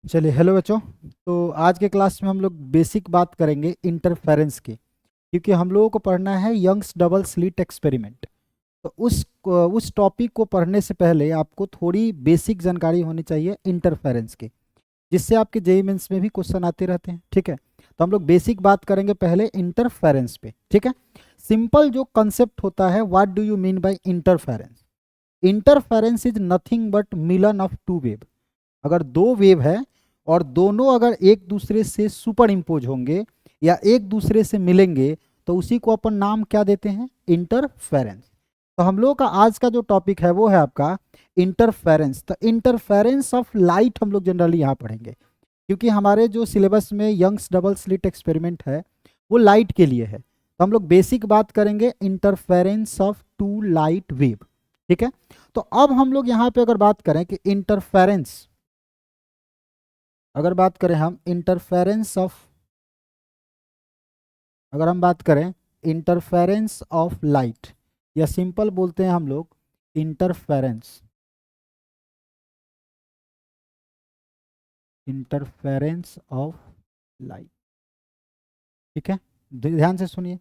चलिए, हेलो बच्चों। तो आज के क्लास में हम लोग बेसिक बात करेंगे इंटरफेरेंस की, क्योंकि हम लोगों को पढ़ना है यंग्स डबल स्लिट एक्सपेरिमेंट। तो उस टॉपिक को पढ़ने से पहले आपको थोड़ी बेसिक जानकारी होनी चाहिए इंटरफेरेंस की, जिससे आपके जेईई मेंस में भी क्वेश्चन आते रहते हैं। ठीक है, तो हम लोग बेसिक बात करेंगे पहले इंटरफेरेंस पे। ठीक है, सिंपल जो कंसेप्ट होता है, what do you mean by interference? Interference is nothing but मिलन ऑफ टू वेव। अगर दो वेव है और दोनों अगर एक दूसरे से सुपर इम्पोज होंगे या एक दूसरे से मिलेंगे, तो उसी को अपन नाम क्या देते हैं? इंटरफेरेंस। तो हम लोग का आज का जो टॉपिक है वो है आपका इंटरफेरेंस। तो इंटरफेरेंस ऑफ लाइट हम लोग जनरली यहाँ पढ़ेंगे, क्योंकि हमारे जो सिलेबस में यंग्स डबल स्लिट एक्सपेरिमेंट है वो लाइट के लिए है। तो हम लोग बेसिक बात करेंगे interference of two light wave. ठीक है, तो अब हम लोग यहाँ पे अगर बात करें कि इंटरफेरेंस, अगर बात करें हम इंटरफेरेंस ऑफ, अगर हम बात करें इंटरफेरेंस ऑफ लाइट, या सिंपल बोलते हैं हम लोग इंटरफेरेंस, इंटरफेरेंस ऑफ लाइट। ठीक है, ध्यान से सुनिए।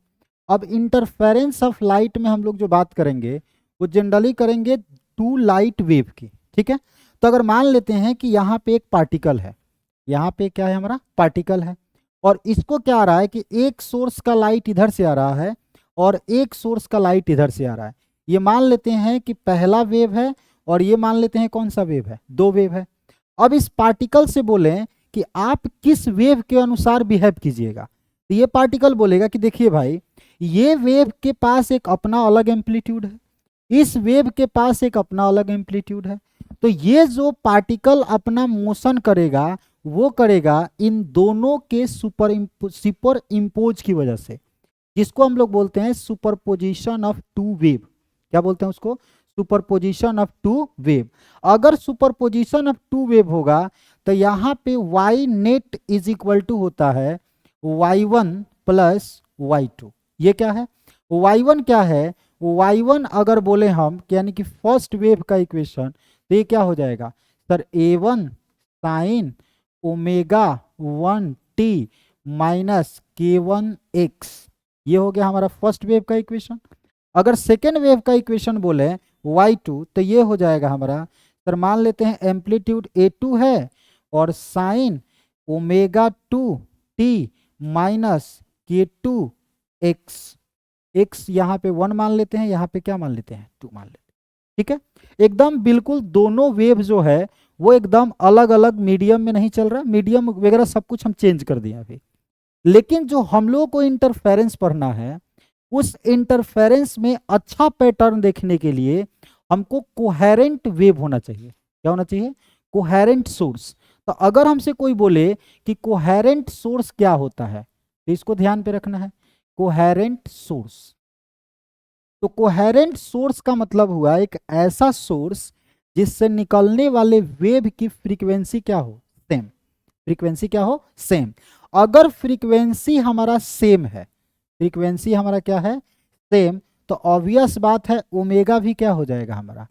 अब इंटरफेरेंस ऑफ लाइट में हम लोग जो बात करेंगे वो जनरली करेंगे टू लाइट वेव की। ठीक है, तो अगर मान लेते हैं कि यहाँ पे एक पार्टिकल है, यहाँ पे क्या है? हमारा पार्टिकल है, और इसको क्या आ रहा है कि एक सोर्स का लाइट इधर से आ रहा है और एक सोर्स का लाइट इधर से आ रहा है। ये मान लेते हैं कि पहला वेव है, और ये मान लेते हैं कौन सा वेव है? दो वेव है। अब इस पार्टिकल से बोलें कि आप किस वेव के अनुसार बिहेव कीजिएगा, तो ये पार्टिकल बोलेगा कि देखिए भाई, ये वेव के पास एक अपना अलग एम्पलीट्यूड है, इस वेव के पास एक अपना अलग एम्पलीट्यूड है। तो ये जो पार्टिकल अपना मोशन करेगा वो करेगा इन दोनों के सुपर इम्पोज की वजह से, जिसको हम लोग बोलते हैं सुपरपोजिशन ऑफ टू वेव। क्या बोलते हैं उसको? Superposition of two wave. अगर सुपरपोजिशन ऑफ टू वेव होगा तो यहाँ पे y net is equal to होता है y1 प्लस y2। ये क्या है? y1 क्या है? y1 अगर बोले हम यानी कि फर्स्ट वेव का इक्वेशन, तो ये क्या हो जाएगा sir? a1 sine omega 1t minus k1x। ये हो गया हमारा फर्स्ट वेव का इक्वेशन। अगर सेकेंड वेव का इक्वेशन बोले y2, तो ये हो जाएगा हमारा, सर मान लेते हैं एम्पलीट्यूड a2 है और sine omega 2t minus k2x। x यहाँ पे 1 मान लेते हैं, यहाँ पे क्या मान लेते हैं? 2 मान लेते हैं। ठीक है, एकदम बिल्कुल दोनों वेव जो है वो एकदम अलग अलग मीडियम में नहीं चल रहा, मीडियम वगैरह सब कुछ हम चेंज कर दिया अभी। लेकिन जो हम लोगों को इंटरफेरेंस पढ़ना है, उस इंटरफेरेंस में अच्छा पैटर्न देखने के लिए हमको कोहेरेंट वेव होना चाहिए। क्या होना चाहिए? Coherent source. तो अगर हमसे कोई बोले कि कोहेरेंट सोर्स क्या होता है, तो इसको ध्यान पे रखना है, कोहेरेंट सोर्स। तो कोहेरेंट सोर्स का मतलब हुआ एक ऐसा सोर्स जिससे निकलने वाले वेव की फ्रीक्वेंसी क्या हो? सेम। फ्रीक्वेंसी क्या हो? सेम। अगर फ्रीक्वेंसी हमारा सेम है, फ्रीक्वेंसी हमारा क्या है? सेम, तो ऑब्वियस बात है ओमेगा भी क्या हो जाएगा? हमारा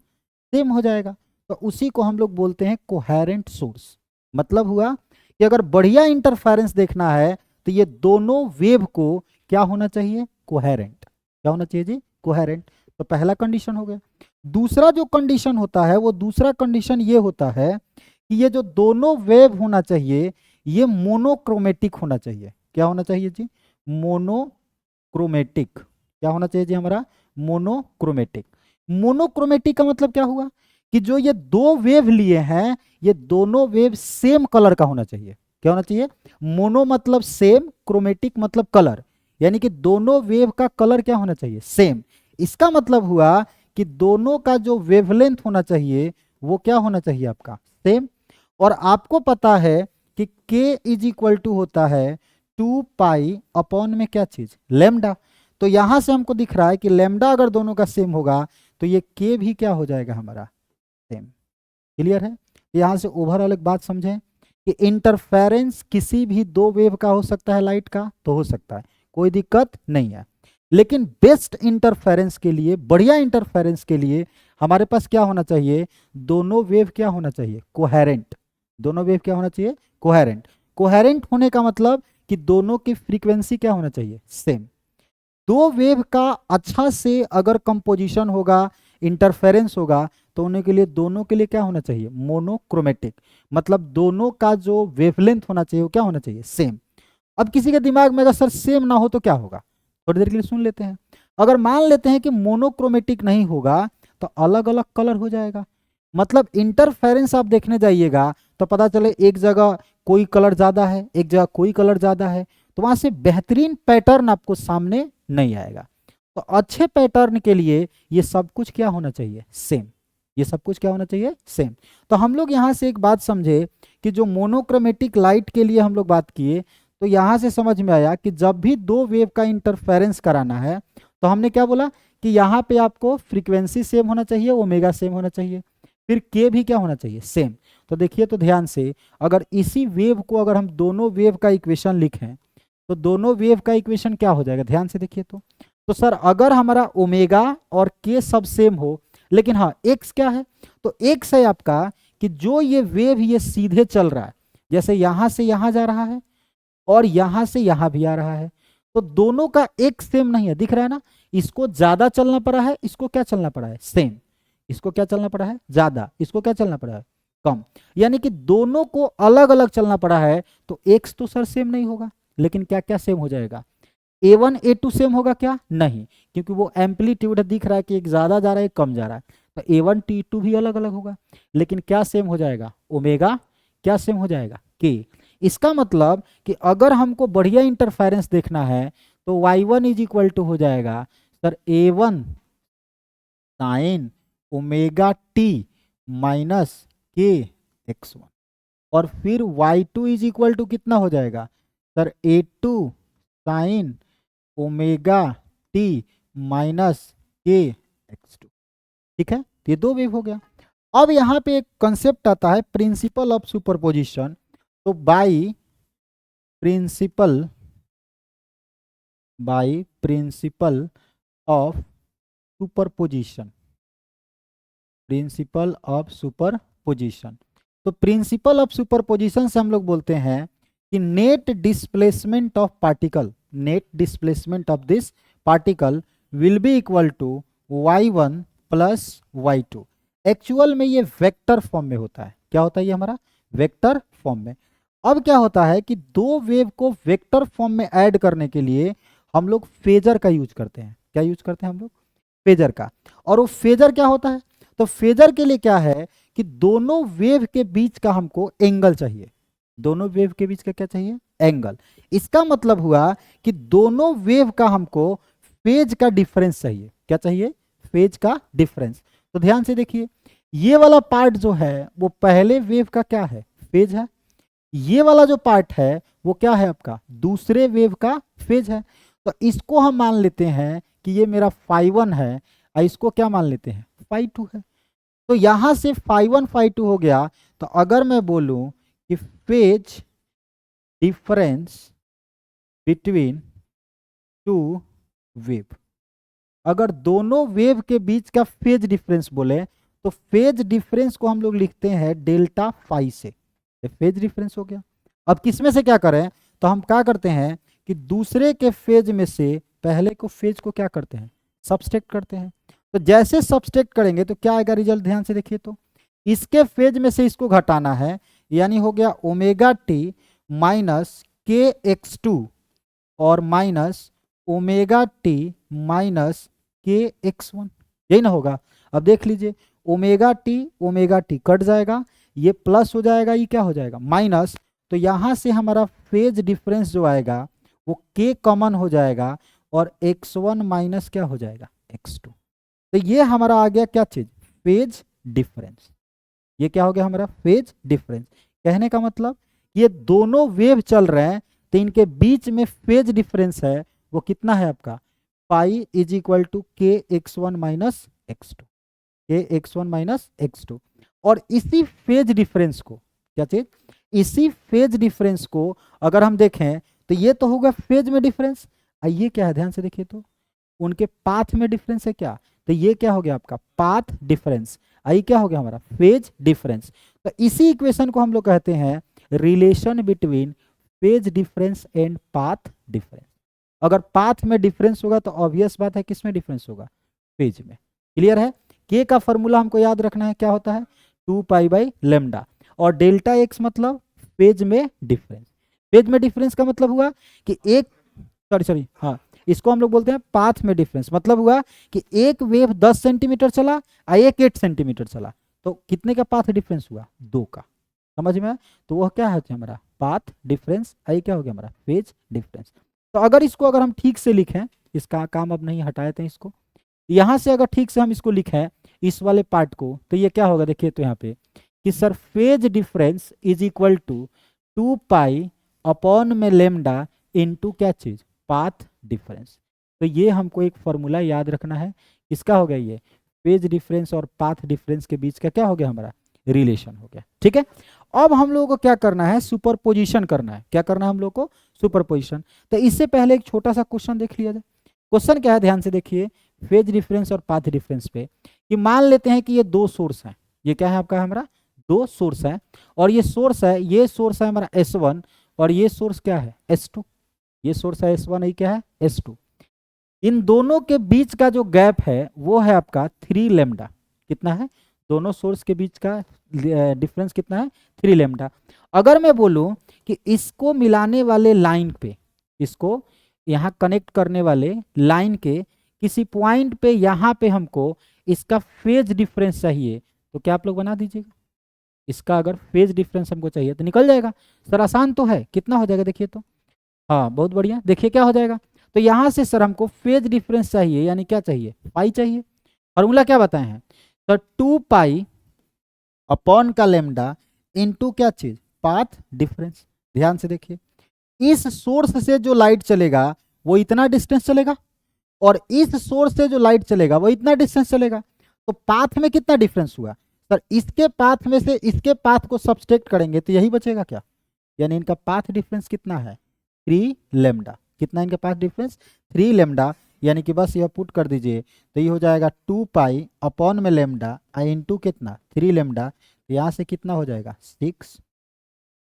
सेम हो जाएगा। तो उसी को हम लोग बोलते हैं कोहेरेंट सोर्स। मतलब हुआ कि अगर बढ़िया इंटरफेरेंस देखना है तो ये दोनों वेव को क्या होना चाहिए? कोहेरेंट। क्या होना चाहिए जी? कोहेरेंट। तो पहला कंडीशन हो गया। दूसरा जो कंडीशन होता है, वो दूसरा कंडीशन ये होता है कि ये जो दोनों वेव होना चाहिए ये मोनोक्रोमेटिक होना चाहिए। क्या होना चाहिए जी? मोनोक्रोमेटिक। क्या होना चाहिए जी? हमारा मोनोक्रोमेटिक। मोनोक्रोमेटिक का मतलब क्या हुआ कि जो ये दो वेव लिए हैं ये दोनों वेव सेम कलर का होना चाहिए। क्या होना चाहिए? मोनो मतलब सेम, क्रोमेटिक मतलब कलर, यानी कि दोनों वेव का कलर क्या होना चाहिए? सेम। इसका मतलब हुआ कि दोनों का जो वेवलेंथ होना चाहिए वो क्या होना चाहिए? आपका सेम। और आपको पता है कि k इज इक्वल टू होता है 2 पाई अपॉन में क्या चीज? लेमडा। तो यहां से हमको दिख रहा है कि लेमडा अगर दोनों का सेम होगा तो ये k भी क्या हो जाएगा? हमारा सेम। क्लियर है? यहां से ओवरऑल एक बात समझें कि इंटरफेरेंस किसी भी दो वेव का हो सकता है, लाइट का तो हो सकता है, कोई दिक्कत नहीं है। लेकिन बेस्ट इंटरफेरेंस के लिए, बढ़िया इंटरफेरेंस के लिए हमारे पास क्या होना चाहिए? दोनों वेव क्या होना चाहिए? कोहेरेंट। दोनों वेव क्या होना चाहिए, कोहेरेंट। कोहेरेंट होने का मतलब कि दोनों की फ्रीक्वेंसी क्या होना चाहिए, सेम। दो वेव का अच्छा से अगर कंपोजिशन होगा, इंटरफेरेंस होगा, तो उन्हीं के लिए दोनों के लिए क्या होना चाहिए, मोनोक्रोमेटिक। मतलब दोनों का जो वेवलेंथ होना चाहिए वो क्या होना चाहिए, सेम। अब किसी के दिमाग में अगर सर सेम ना हो तो क्या होगा, थोड़ी देर के लिए सुन लेते हैं। अगर मान लेते हैं कि मोनोक्रोमेटिक नहीं होगा तो अलग अलग कलर हो जाएगा। मतलब इंटरफेरेंस आप देखने जाइएगा तो पता चले एक जगह कोई कलर ज्यादा है, एक जगह कोई कलर ज्यादा है, तो वहां से बेहतरीन पैटर्न आपको सामने नहीं आएगा। तो अच्छे पैटर्न के लिए ये सब कुछ क्या होना चाहिए, सेम। ये सब कुछ क्या होना चाहिए, सेम। तो हम लोग यहाँ से एक बात समझे कि जो मोनोक्रोमेटिक लाइट के लिए हम लोग बात किए, तो यहाँ से समझ में आया कि जब भी दो वेव का इंटरफेरेंस कराना है तो हमने क्या बोला कि यहाँ पे आपको फ्रीक्वेंसी सेम होना चाहिए, ओमेगा सेम होना चाहिए, फिर के भी क्या होना चाहिए, सेम। तो देखिए तो ध्यान से, अगर इसी वेव को अगर हम दोनों वेव का इक्वेशन लिखें तो दोनों वेव का इक्वेशन क्या हो जाएगा, ध्यान से देखिए तो सर अगर हमारा ओमेगा और के सब सेम हो, लेकिन हाँ एक्स क्या है, तो एक्स है आपका कि जो ये वेव ये सीधे चल रहा है, जैसे यहां से यहां जा रहा है और यहां से यहां भी आ रहा है, तो दोनों का एक सेम नहीं है, दिख रहा है ना। इसको ज्यादा चलना पड़ा है, इसको क्या चलना पड़ा है, सेम। इसको क्या चलना पड़ा है, ज्यादा, इसको क्या चलना पड़ा है, कम। यानी कि दोनों को अलग अलग चलना पड़ा है, तो एक्स तो सर सेम नहीं होगा, लेकिन क्या क्या सेम हो जाएगा, A1 A2 सेम होगा क्या, नहीं, क्योंकि वो एम्पलीट्यूड दिख रहा है कि एक ज्यादा जा रहा है एक कम जा रहा है, तो A1 T2 भी अलग अलग होगा। लेकिन क्या सेम हो जाएगा, ओमेगा क्या सेम हो जाएगा, के। इसका मतलब कि अगर हमको बढ़िया इंटरफेरेंस देखना है तो y1 इज इक्वल टू हो जाएगा sir A1 sine omega T minus के x1, और फिर y2 इज इक्वल टू कितना हो जाएगा sir A2 sign omega T minus के x2। ठीक है, ये दो वेव हो गया। अब यहाँ पे एक कंसेप्ट आता है प्रिंसिपल ऑफ सुपरपोजिशन। तो by principle of superposition, principle of superposition. तो प्रिंसिपल ऑफ सुपरपोजिशन से हम लोग बोलते हैं कि net displacement of particle, net displacement of this particle will be equal to y1 plus y2। Actual में ये वेक्टर फॉर्म में होता है, क्या होता है ये हमारा वेक्टर फॉर्म में। अब क्या होता है कि दो वेव को वेक्टर फॉर्म में ऐड करने के लिए हम लोग फेजर का यूज करते हैं, क्या यूज करते हैं हम लोग, फेजर का। और वो फेजर क्या होता है, तो फेजर के लिए क्या है कि दोनों वेव के बीच का हमको एंगल चाहिए, दोनों वेव के बीच का क्या चाहिए, एंगल। इसका मतलब हुआ कि दोनों वेव का हमको फेज का डिफरेंस चाहिए, क्या चाहिए, फेज का डिफरेंस। तो ध्यान से देखिए, ये वाला पार्ट जो है वो पहले वेव का क्या है, फेज है। ये वाला जो पार्ट है वो क्या है आपका, दूसरे वेव का फेज है। तो इसको हम मान लेते हैं कि ये मेरा φ1 है, और इसको क्या मान लेते हैं, φ2 है। तो यहां से φ1 φ2 हो गया। तो अगर मैं बोलूं कि phase difference between two wave, अगर दोनों वेव के बीच का फेज डिफरेंस बोले तो फेज डिफरेंस को हम लोग लिखते हैं डेल्टा फाई से, फेज डिफरेंस हो गया। अब किसमें से क्या करें, तो हम क्या करते हैं कि दूसरे के फेज में से पहले को फेज को क्या करते हैं, सबस्ट्रैक्ट करते हैं। तो जैसे सबस्ट्रैक्ट करेंगे तो क्या आएगा रिजल्ट, ध्यान से देखिए। तो इसके फेज में से इसको घटाना है, यानी हो गया ओमेगा टी माइनस के x2 और माइनस ओमेगा टी माइनस के x1, यही ना होगा। अब देख लीजिए, ओमेगा टी कट जाएगा, ये प्लस हो जाएगा, ये क्या हो जाएगा माइनस। तो यहां से हमारा फेज डिफरेंस जो आएगा वो के कॉमन हो जाएगा, और x1 माइनस क्या हो जाएगा, x2। तो ये हमारा आ गया क्या चीज, फेज डिफरेंस। ये क्या हो गया हमारा, फेज डिफरेंस। कहने का मतलब ये दोनों वेव चल रहे हैं तो इनके बीच में फेज डिफरेंस है वो कितना है आपका, पाई इज इक्वल टू के x1 माइनस x2, के x1 माइनस x2। और इसी फेज डिफरेंस को, क्या चीज, इसी फेज डिफरेंस को अगर हम देखें तो ये तो होगा फेज में डिफरेंस, ये क्या है ध्यान से देखिए, तो उनके पाथ में डिफरेंस है क्या, तो ये क्या हो गया आपका पाथ डिफरेंस, आई क्या हो गया हमारा फेज डिफरेंस। तो इसी इक्वेशन को हम लोग कहते हैं relation between phase difference and path difference. अगर पाथ में डिफरेंस होगा तो ऑब्वियस बात है किस में डिफरेंस होगा, फेज में। क्लियर है? के का फॉर्मूला हमको याद रखना है, क्या होता है 2π/λ, और डेल्टा एक्स मतलब फेज में डिफरेंस। फेज में डिफरेंस का मतलब हुआ कि एक सॉरी हाँ, इसको हम लोग बोलते हैं पाथ में डिफरेंस। मतलब हुआ कि एक वेव 10 सेंटीमीटर चला और एक 8 सेंटीमीटर चला, तो कितने का पाथ डिफरेंस हुआ, 2 का। समझ में? तो वह क्या है हमारा पाथ डिफरेंस, आई क्या हो गया हमारा फेज डिफरेंस। तो अगर इसको अगर हम ठीक से लिखें, इसका काम अब नहीं हटाए थे इसको, यहां से अगर ठीक से हम इसको लिखें इस वाले पार्ट को, तो ये क्या होगा देखिए, तो यहाँ पे कि sir phase difference is equal to 2π/में लेमडा इनटू क्या चीज, पाथ डिफरेंस। तो ये हमको एक फॉर्मूला याद रखना है, इसका हो गया ये फेज डिफरेंस और पाथ डिफरेंस के बीच का क्या हो गया हमारा रिलेशन हो गया। ठीक है, अब हम लोगों को क्या करना है, सुपरपोजिशन करना है। क्या करना है हम लोग को, सुपरपोजिशन। तो इससे पहले एक छोटा सा क्वेश्चन देख लिया जाए। क्वेश्चन क्या है, ध्यान से देखिए, फेज डिफरेंस और पाथ डिफरेंस पे, कि मान लेते हैं कि ये दो सोर्स हैं। ये क्या है आपका हमारा दो सोर्स है, और ये सोर्स है हमारा S1, और ये सोर्स क्या है S2। ये सोर्स है S1, ये क्या है S2। इन दोनों के बीच का जो गैप है वो है आपका 3 लेमडा। कितना है, दोनों सोर्स के बीच का डिफरेंस कितना है 3 लेमडा। अगर मैं बोलूं कि इसको मिलाने वाले लाइन पे, इसको यहाँ कनेक्ट करने वाले लाइन के किसी पॉइंट पे यहाँ पे हमको इसका फेज डिफरेंस चाहिए, तो क्या आप लोग बना दीजिएगा। इसका अगर फेज डिफरेंस हमको चाहिए तो निकल जाएगा सर, आसान तो है। कितना हो जाएगा देखिए, तो हाँ बहुत बढ़िया, देखिए क्या हो जाएगा। तो यहाँ से सर हमको फेज डिफरेंस चाहिए, यानी क्या चाहिए, पाई चाहिए। फॉर्मूला क्या बताए हैं सर, 2π का लेमडा इनटू क्या चीज, पाथ डिफरेंस। ध्यान से देखिए, इस सोर्स से जो लाइट चलेगा वो इतना डिस्टेंस चलेगा, और इस सोर्स से जो लाइट चलेगा वो इतना डिस्टेंस चलेगा। तो पाथ में कितना डिफरेंस हुआ सर, इसके पाथ में से इसके पाथ को सब्सट्रैक्ट करेंगे तो यही बचेगा क्या, यानी इनका पाथ डिफरेंस कितना है 3 लेमडा। कितना इनका पाथ डिफरेंस 3 लेमडा, यानी कि बस यह पुट कर दीजिए, तो ये हो जाएगा 2π में लेमडा इनटू कितना 3 लेमडा। तो यहाँ से कितना हो जाएगा 6।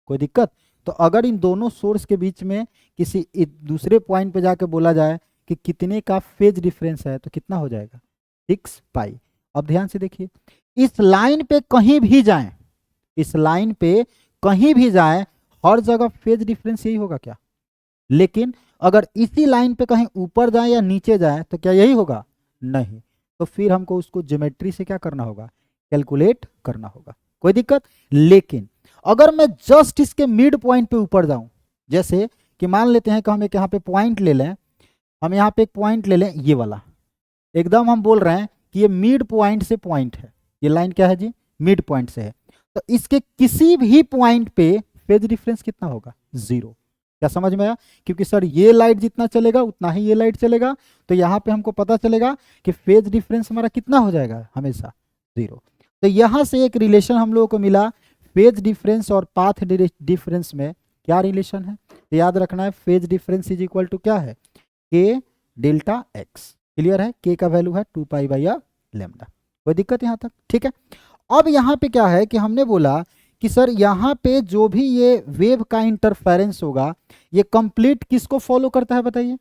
कोई दिक्कत? तो अगर इन दोनों सोर्स के बीच में किसी दूसरे पॉइंट पे जाके बोला जाए कि कितने का फेज डिफरेंस है, तो कितना हो जाएगा 6π। अब ध्यान से देखिए, इस लाइन पे कहीं भी जाएं, इस लाइन पे कहीं भी जाएं, हर जगह फेज डिफरेंस यही होगा क्या। लेकिन अगर इसी लाइन पे कहीं ऊपर जाए या नीचे जाए तो क्या यही होगा, नहीं। तो फिर हमको उसको ज्योमेट्री से क्या करना होगा, कैलकुलेट करना होगा। कोई दिक्कत? लेकिन अगर मैं जस्ट इसके मिड पॉइंट पे ऊपर जाऊं, जैसे कि मान लेते हैं कि हम एक यहाँ पे पॉइंट ले लें, हम यहाँ पे एक पॉइंट ले लें, ये वाला एकदम हम बोल रहे हैं कि ये मिड पॉइंट से पॉइंट है, ये लाइन क्या है जी, मिड पॉइंट से है। तो इसके किसी भी पॉइंट पे फेज डिफरेंस कितना होगा, 0। क्या समझ में आया? क्योंकि सर ये लाइट जितना चलेगा उतना ही ये लाइट चलेगा, तो यहाँ पे हमको पता चलेगा कि फेज डिफरेंस हमारा कितना हो जाएगा, हमेशा 0। तो यहाँ से एक रिलेशन हम लोगों को मिला, फेज डिफरेंस और पाथ डिफरेंस में क्या रिलेशन है, तो याद रखना है phase difference is equal to क्या है, के डेल्टा एक्स। क्लियर है? के का वैल्यू है 2π/λ। कोई दिक्कत यहाँ तक? ठीक है। अब यहाँ पे क्या है कि हमने बोला कि सर यहाँ पे जो भी ये वेव का इंटरफेरेंस होगा ये कंप्लीट किसको फॉलो करता है बताइए।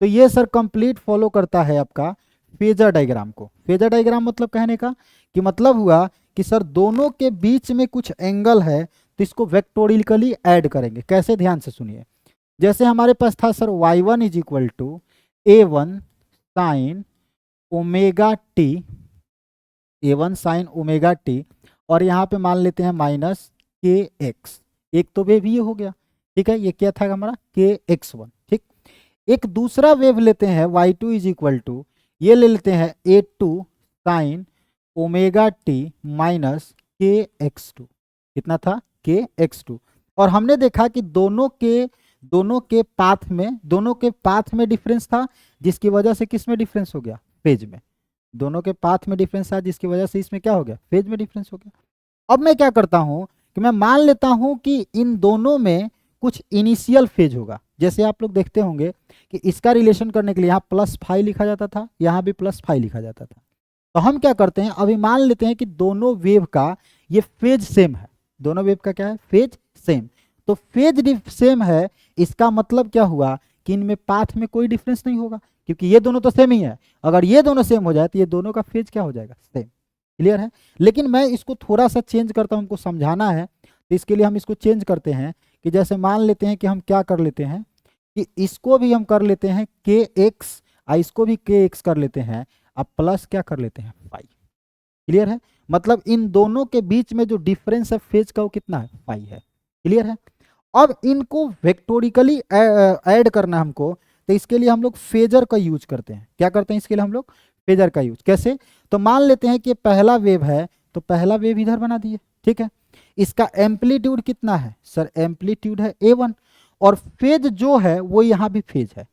तो ये सर कंप्लीट फॉलो करता है आपका फेजर डायग्राम को। फेजर डायग्राम मतलब कहने का कि मतलब हुआ कि सर दोनों के बीच में कुछ एंगल है, तो इसको वेक्टोरिकली ऐड करेंगे। कैसे, ध्यान से सुनिए। जैसे हमारे पास था sir y1 is equal to a1 sine omega t, a1 sine omega t, और यहाँ पे मान लेते हैं माइनस के एक्स। एक तो वेव ये हो गया, ठीक है, ये क्या था हमारा के x1। ठीक, एक दूसरा वेव लेते हैं y2 इज इक्वल टू, ये ले लेते हैं a2 sign omega T minus के x2। कितना था के x2। और हमने देखा कि दोनों के पाथ में डिफरेंस था, जिसकी वजह से किस में डिफरेंस हो गया, फेज में। दोनों के पाथ में डिफरेंस था जिसकी वजह से इसमें क्या हो गया, फेज में डिफरेंस हो गया। अब मैं क्या करता हूं कि मैं मान लेता हूं कि इन दोनों में कुछ इनिशियल फेज होगा। जैसे आप लोग देखते होंगे कि इसका रिलेशन करने के लिए यहाँ +5 लिखा जाता था, यहाँ भी +5 लिखा जाता था। तो हम क्या करते हैं, अभी मान लेते हैं कि दोनों वेव का ये फेज सेम है, दोनों वेव का क्या है, फेज सेम। तो फेज सेम है, इसका मतलब क्या हुआ कि इनमें पाथ में कोई डिफरेंस नहीं होगा, क्योंकि ये दोनों तो सेम ही है। अगर ये दोनों सेम हो जाए तो ये दोनों का फेज क्या हो जाएगा, सेम। क्लियर है। लेकिन मैं इसको थोड़ा सा चेंज करता हूं, हमको समझाना है, तो इसके लिए हम इसको चेंज करते हैं कि जैसे मान लेते हैं कि हम क्या कर लेते हैं कि इसको भी हम कर लेते हैं के एक्स, इसको भी के एक्स कर लेते हैं, अब प्लस क्या कर लेते हैं, फाई। क्लियर है। मतलब इन दोनों के बीच में जो डिफरेंस है फेज का वो कितना है, फाई है। क्लियर है। अब इनको वेक्टोरिकली ऐड करना है हमको, तो इसके लिए हम लोग फेजर का यूज करते हैं। क्या करते हैं इसके लिए हम लोग, फेजर का यूज। कैसे, तो मान लेते हैं कि पहला वेव है, तो पहला वेव इधर बना दिए, ठीक है। इसका एम्पलीट्यूड कितना है सर, एम्पलीट्यूड है A1, और फेज जो है वो यहाँ भी फेज है।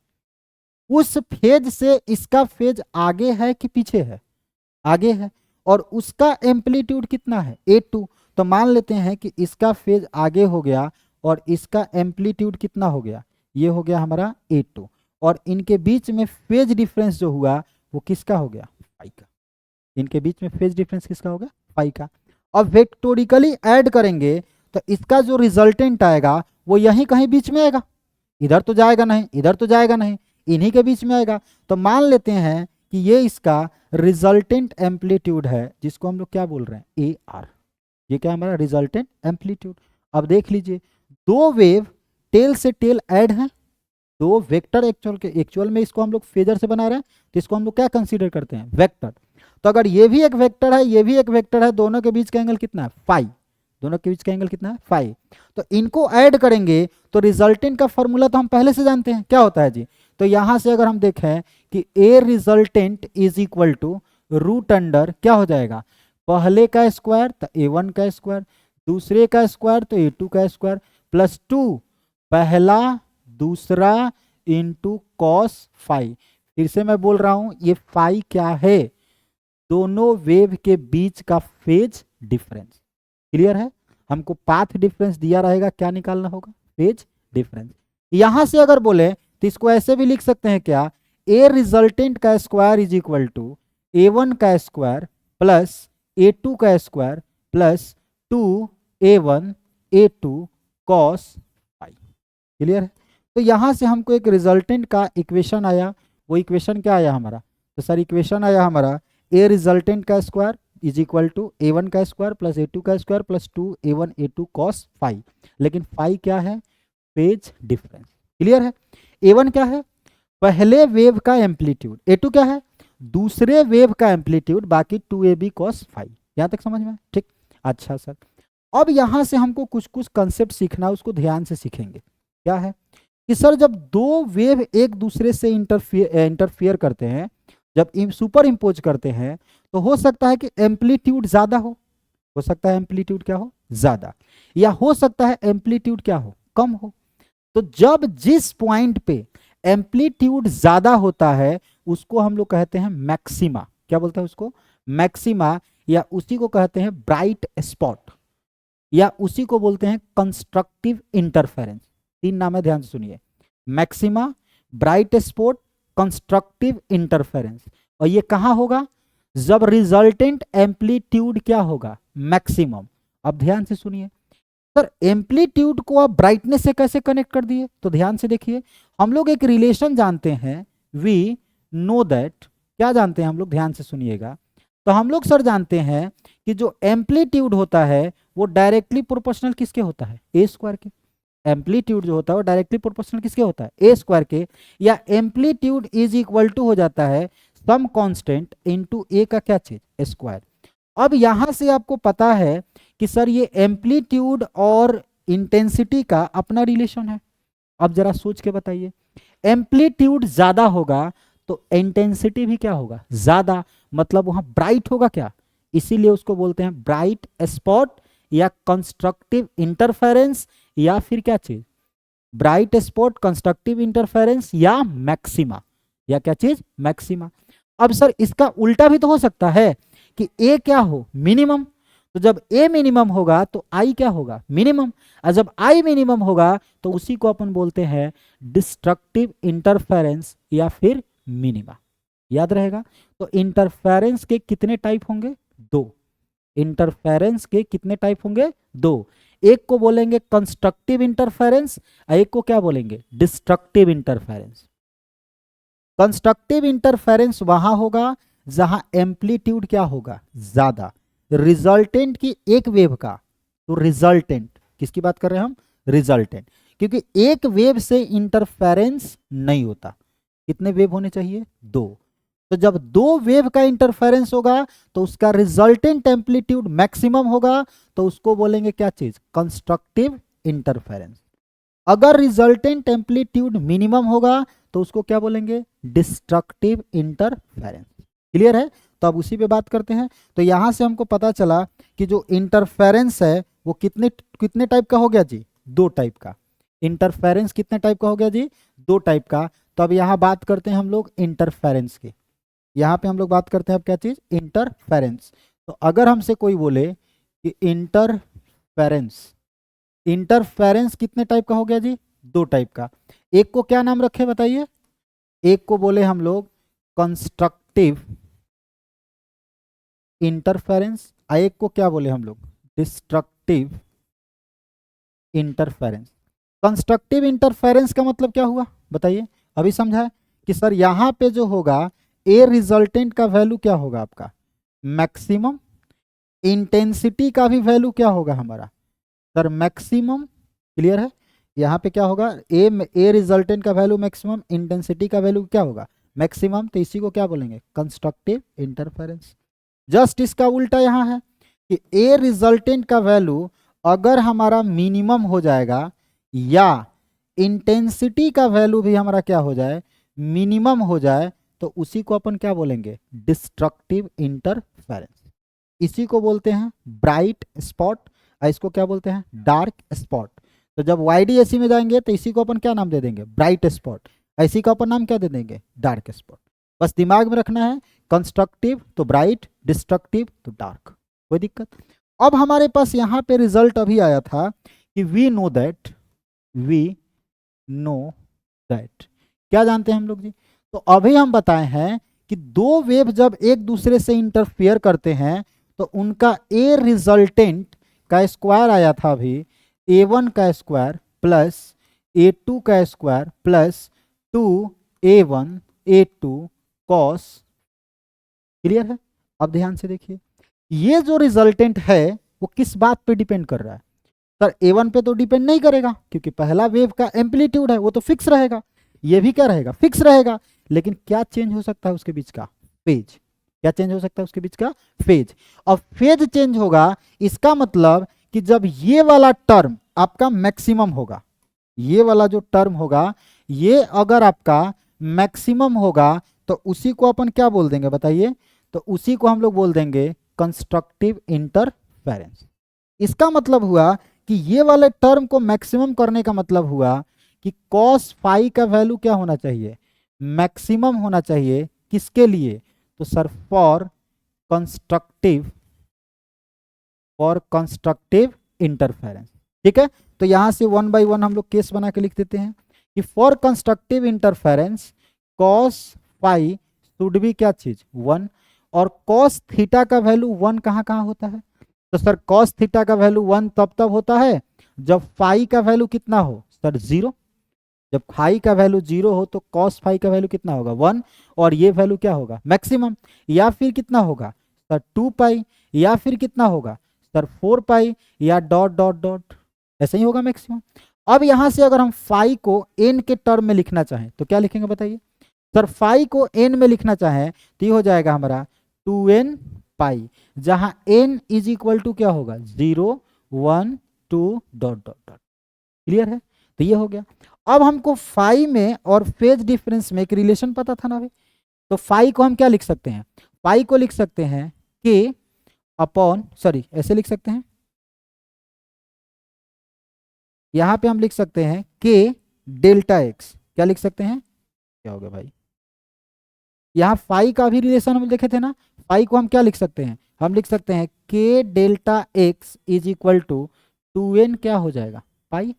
उस फेज से इसका फेज आगे है कि पीछे है, आगे है, और उसका एम्पलीट्यूड कितना है, A2। तो मान लेते हैं कि इसका फेज आगे हो गया और इसका एम्पलीट्यूड कितना हो गया, ये हो गया हमारा A2, और इनके बीच में फेज डिफरेंस जो हुआ वो किसका हो गया, फाई का। इनके बीच में फेज डिफरेंस किसका हो गया, फाई का। अब वेक्टोरिकली ऐड करेंगे तो इसका जो रिजल्टेंट आएगा वो यहीं कहीं बीच में आएगा, इधर तो जाएगा नहीं, इधर तो जाएगा नहीं, इन्हीं के बीच में आएगा। तो मान लेते हैं कि ये इसका रिजल्टेंट एम्पलीट्यूड है, जिसको हम लोग क्या बोल रहे हैं, AR। ये क्या हमारा रिजल्टेंट एम्पलीट्यूड। अब देख लीजिए, दो वेव टेल से टेल ऐड हैं, दो वेक्टर एक्चुअल में इसको हम लोग फेजर से बना रहे हैं, तो इसको हम लोग क्या कंसीडर करते हैं, वेक्टर। तो अगर ये भी एक वेक्टर है, ये भी एक वेक्टर है, दोनों के बीच का एंगल कितना है, फाई। दोनों के बीच का एंगल कितना है, फाई। तो इनको ऐड करेंगे तो रिजल्टेंट का फॉर्मूला तो हम पहले से जानते हैं, क्या होता है जी। तो यहां से अगर हम देखें कि A resultant is equal to root under क्या हो जाएगा, पहले का स्क्वायर तो A1 का स्क्वायर, दूसरे का स्क्वायर तो A2 का स्क्वायर, प्लस 2 पहला दूसरा इंटू कॉस फाई। फिर से मैं बोल रहा हूं, ये फाई क्या है, दोनों वेव के बीच का फेज डिफरेंस। क्लियर है। हमको पाथ डिफरेंस दिया रहेगा, क्या निकालना होगा, फेज डिफरेंस। यहां से अगर बोले तो इसको ऐसे भी लिख सकते हैं क्या, A रिजल्टेंट का square is equal to A1 का स्क्वायर प्लस A2 का square plus 2A1 A2 cos phi. Clear है। तो यहां से हमको एक रिजल्टेंट का इक्वेशन आया, वो इक्वेशन क्या आया हमारा, तो सर इक्वेशन आया हमारा A रिजल्टेंट का square is equal to A1 का स्क्वायर प्लस A2 का square plus 2A1 A2 cos phi. लेकिन फाई क्या है, फेज डिफरेंस। क्लियर है। A1 क्या है, पहले वेव का एम्पलीट्यूड, A2 क्या है, दूसरे वेव का एम्पलीट्यूड, बाकी 2AB कॉस फाई। यहां तक समझ में, ठीक। अच्छा सर, अब यहां से हमको कुछ कुछ कंसेप्ट सीखना, उसको ध्यान से सीखेंगे। क्या है कि सर जब दो वेव एक दूसरे से इंटरफियर करते हैं, जब सुपर इम्पोज करते हैं, तो हो सकता है कि एम्पलीट्यूड ज्यादा हो सकता है एम्पलीट्यूड क्या हो, ज्यादा, या हो सकता है एम्पलीट्यूड क्या हो, कम हो। तो जब जिस पॉइंट पे एम्पलीट्यूड ज्यादा होता है उसको हम लोग कहते हैं मैक्सिमा। क्या बोलते हैं उसको, मैक्सिमा, या उसी को कहते हैं ब्राइट स्पॉट, या उसी को बोलते हैं कंस्ट्रक्टिव इंटरफेरेंस। तीन नाम है, ध्यान से सुनिए, maxima, bright spot, constructive interference. और ये कहां होगा, जब रिजल्टेंट एम्पलीट्यूड क्या होगा, मैक्सिमम। अब ध्यान से सुनिए सर, एम्पलीट्यूड को आप ब्राइटनेस से कैसे कनेक्ट कर दिए, तो ध्यान से देखिए, हम लोग एक रिलेशन जानते हैं, वी नो दैट, क्या जानते हैं हम लोग, ध्यान से सुनिएगा। तो हम लोग सर जानते हैं कि जो एम्पलीट्यूड होता है वो डायरेक्टली प्रोपोर्शनल किसके होता है, ए स्क्वायर के। एम्पलीट्यूड जो होता है वो डायरेक्टली प्रोपोर्शनल किसके होता है, ए स्क्वायर के, या एम्पलीट्यूड इज इक्वल टू हो जाता है सम कांस्टेंट इनटू ए का क्या चीज, स्क्वायर। अब यहां से आपको पता है कि सर ये एम्पलीट्यूड और इंटेंसिटी का अपना रिलेशन है। अब जरा सोच के बताइए, एम्पलीट्यूड ज्यादा होगा तो इंटेंसिटी भी क्या होगा, ज्यादा, मतलब वहां ब्राइट होगा क्या, इसीलिए उसको बोलते हैं ब्राइट स्पॉट, या कंस्ट्रक्टिव इंटरफेरेंस, या फिर क्या चीज, ब्राइट स्पॉट, कंस्ट्रक्टिव इंटरफेरेंस, या मैक्सिमा, या क्या चीज, मैक्सिमा। अब सर इसका उल्टा भी तो हो सकता है कि ए क्या हो, मिनिमम। तो जब ए मिनिमम होगा तो आई क्या होगा, मिनिमम। और जब आई मिनिमम होगा तो उसी को अपन बोलते हैं डिस्ट्रक्टिव इंटरफेरेंस या फिर मिनिमा। याद रहेगा। तो इंटरफेरेंस के कितने टाइप होंगे, दो। इंटरफेरेंस के कितने टाइप होंगे? दो। एक को बोलेंगे कंस्ट्रक्टिव इंटरफेरेंस, एक को क्या बोलेंगे? Destructive interference. कंस्ट्रक्टिव इंटरफेरेंस वहां होगा जहां एम्पलीट्यूड क्या होगा? ज्यादा। रिजल्टेंट की एक वेव का, तो रिजल्टेंट किसकी बात कर रहे हैं हम? रिजल्टेंट। क्योंकि एक वेव से इंटरफेरेंस नहीं होता, कितने वेव होने चाहिए? दो। तो जब दो वेव का इंटरफेरेंस होगा तो उसका रिजल्टेंट एम्पलीट्यूड मैक्सिमम होगा, तो उसको बोलेंगे क्या चीज? Constructive interference. अगर रिजल्टेंट एम्पलीट्यूड मिनिमम होगा तो उसको क्या बोलेंगे? Destructive interference. क्लियर है? तो अब उसी पे बात करते हैं। तो यहां से हमको पता चला कि जो इंटरफेरेंस है वो कितने कितने टाइप का हो गया जी? दो टाइप का। इंटरफेरेंस कितने टाइप का हो गया जी? दो टाइप का। तो अब यहां बात करते हैं हम लोग इंटरफेरेंस की। यहां पे हम लोग बात करते हैं अब क्या चीज? इंटरफेरेंस। तो अगर हमसे कोई बोले कि इंटरफेरेंस, इंटरफेरेंस कितने टाइप का हो गया जी? दो टाइप का। एक को क्या नाम रखे बताइए? एक को बोले हम लोग कंस्ट्रक्टिव इंटरफेरेंस, एक को क्या बोले हम लोग? Destructive interference. कंस्ट्रक्टिव इंटरफेरेंस का मतलब क्या हुआ बताइए? अभी समझा है कि सर यहां पे जो होगा ए रिजल्टेंट का वैल्यू क्या होगा आपका? मैक्सिमम। इंटेंसिटी का भी वैल्यू क्या होगा हमारा? Sir maximum. क्लियर है? यहाँ पे क्या होगा? ए रिजल्टेंट का वैल्यू मैक्सिमम, इंटेंसिटी का वैल्यू क्या होगा? मैक्सिमम। तो इसी को क्या बोलेंगे? Constructive interference. जस्ट इसका उल्टा यहाँ है कि ए रिजल्टेंट का वैल्यू अगर हमारा मिनिमम हो जाएगा या इंटेंसिटी का वैल्यू भी हमारा क्या हो जाए? मिनिमम हो जाए, तो उसी को अपन क्या बोलेंगे? Destructive interference. इसी को बोलते हैं ब्राइट स्पॉट, और इसको क्या बोलते हैं? Dark spot. तो जब YDAC में जाएंगे तो इसी को अपन क्या नाम दे देंगे? Bright spot. इसी का अपन नाम क्या दे देंगे? Dark spot. बस दिमाग में रखना है, कंस्ट्रक्टिव तो ब्राइट, डिस्ट्रक्टिव तो डार्क। कोई दिक्कत? अब हमारे पास यहाँ पे रिजल्ट अभी आया था कि वी नो दैट क्या जानते हैं हम लोग जी? तो अभी हम बताए हैं कि दो वेव जब एक दूसरे से इंटरफेयर करते हैं तो उनका ए रिजल्टेंट का स्क्वायर आया था अभी, A1 का स्क्वायर प्लस A2 का square plus 2A1 A2 cos. Clear है? अब ध्यान से देखिए, ये जो रिजल्टेंट है वो किस बात पे डिपेंड कर रहा है? सर A1 पे तो डिपेंड नहीं करेगा क्योंकि पहला वेव का एम्पलीट्यूड है वो तो फिक्स रहेगा, ये भी क्या रहेगा? फिक्स रहेगा। लेकिन क्या चेंज हो सकता है उसके बीच का? फेज। क्या चेंज हो सकता है उसके बीच का? फेज। अब फेज चेंज होगा, इसका मतलब कि जब ये वाला टर्म आपका मैक्सिमम होगा, ये वाला जो टर्म होगा ये अगर आपका मैक्सिमम होगा तो उसी को अपन क्या बोल देंगे बताइए? तो उसी को हम लोग बोल देंगे कंस्ट्रक्टिव इंटरफेरेंस। इसका मतलब हुआ कि ये वाले टर्म को मैक्सिमम करने का मतलब हुआ कि कॉस फाई का वैल्यू क्या होना चाहिए? मैक्सिमम होना चाहिए। किसके लिए? तो सर फॉर कंस्ट्रक्टिव इंटरफेरेंस। ठीक है? तो यहां से वन बाय वन हम लोग केस बना के लिख देते हैं कि for constructive interference cos phi should be क्या चीज? 1। और कॉस थीटा का वैल्यू 1 कहाँ कहाँ होता है? तो सर कॉस थीटा का वैल्यू 1 तब होता है जब फाई का वैल्यू कितना हो? सर 0। जब फाई का वैल्यू 0 हो तो कॉस फाई का वैल्यू कितना होगा? 1। और ये वैल्यू क्या होगा? मैक्सिमम। या फिर कितना होगा? सर 2 पाई। या फिर कितना होगा? सर 4 पाई। या डॉट डॉट डॉट, ऐसे ही होगा मैक्सिमम। अब यहां से अगर हम फाई को एन के टर्म में लिखना चाहें तो क्या लिखेंगे बताइए? सर फाई को एन में लिखना चाहें तो ये हो जाएगा हमारा 2n पाई, जहां n इज इक्वल टू क्या होगा? 0 1 2 डॉट डॉट डॉट। क्लियर है? तो ये हो गया। अब हमको फाई में और फेज डिफरेंस में एक रिलेशन पता था ना भाई, तो फाई को हम क्या लिख सकते हैं? फाई को लिख सकते हैं के अपॉन, सॉरी ऐसे लिख सकते हैं, यहां पे हम लिख सकते हैं के डेल्टा एक्स। क्या लिख सकते हैं? क्या हो गया भाई? यहाँ फाई का भी रिलेशन हम देखे थे ना, फाई को हम क्या लिख सकते हैं? हम लिख सकते हैं के delta x is equal to 2n क्या हो जाएगा? पाई।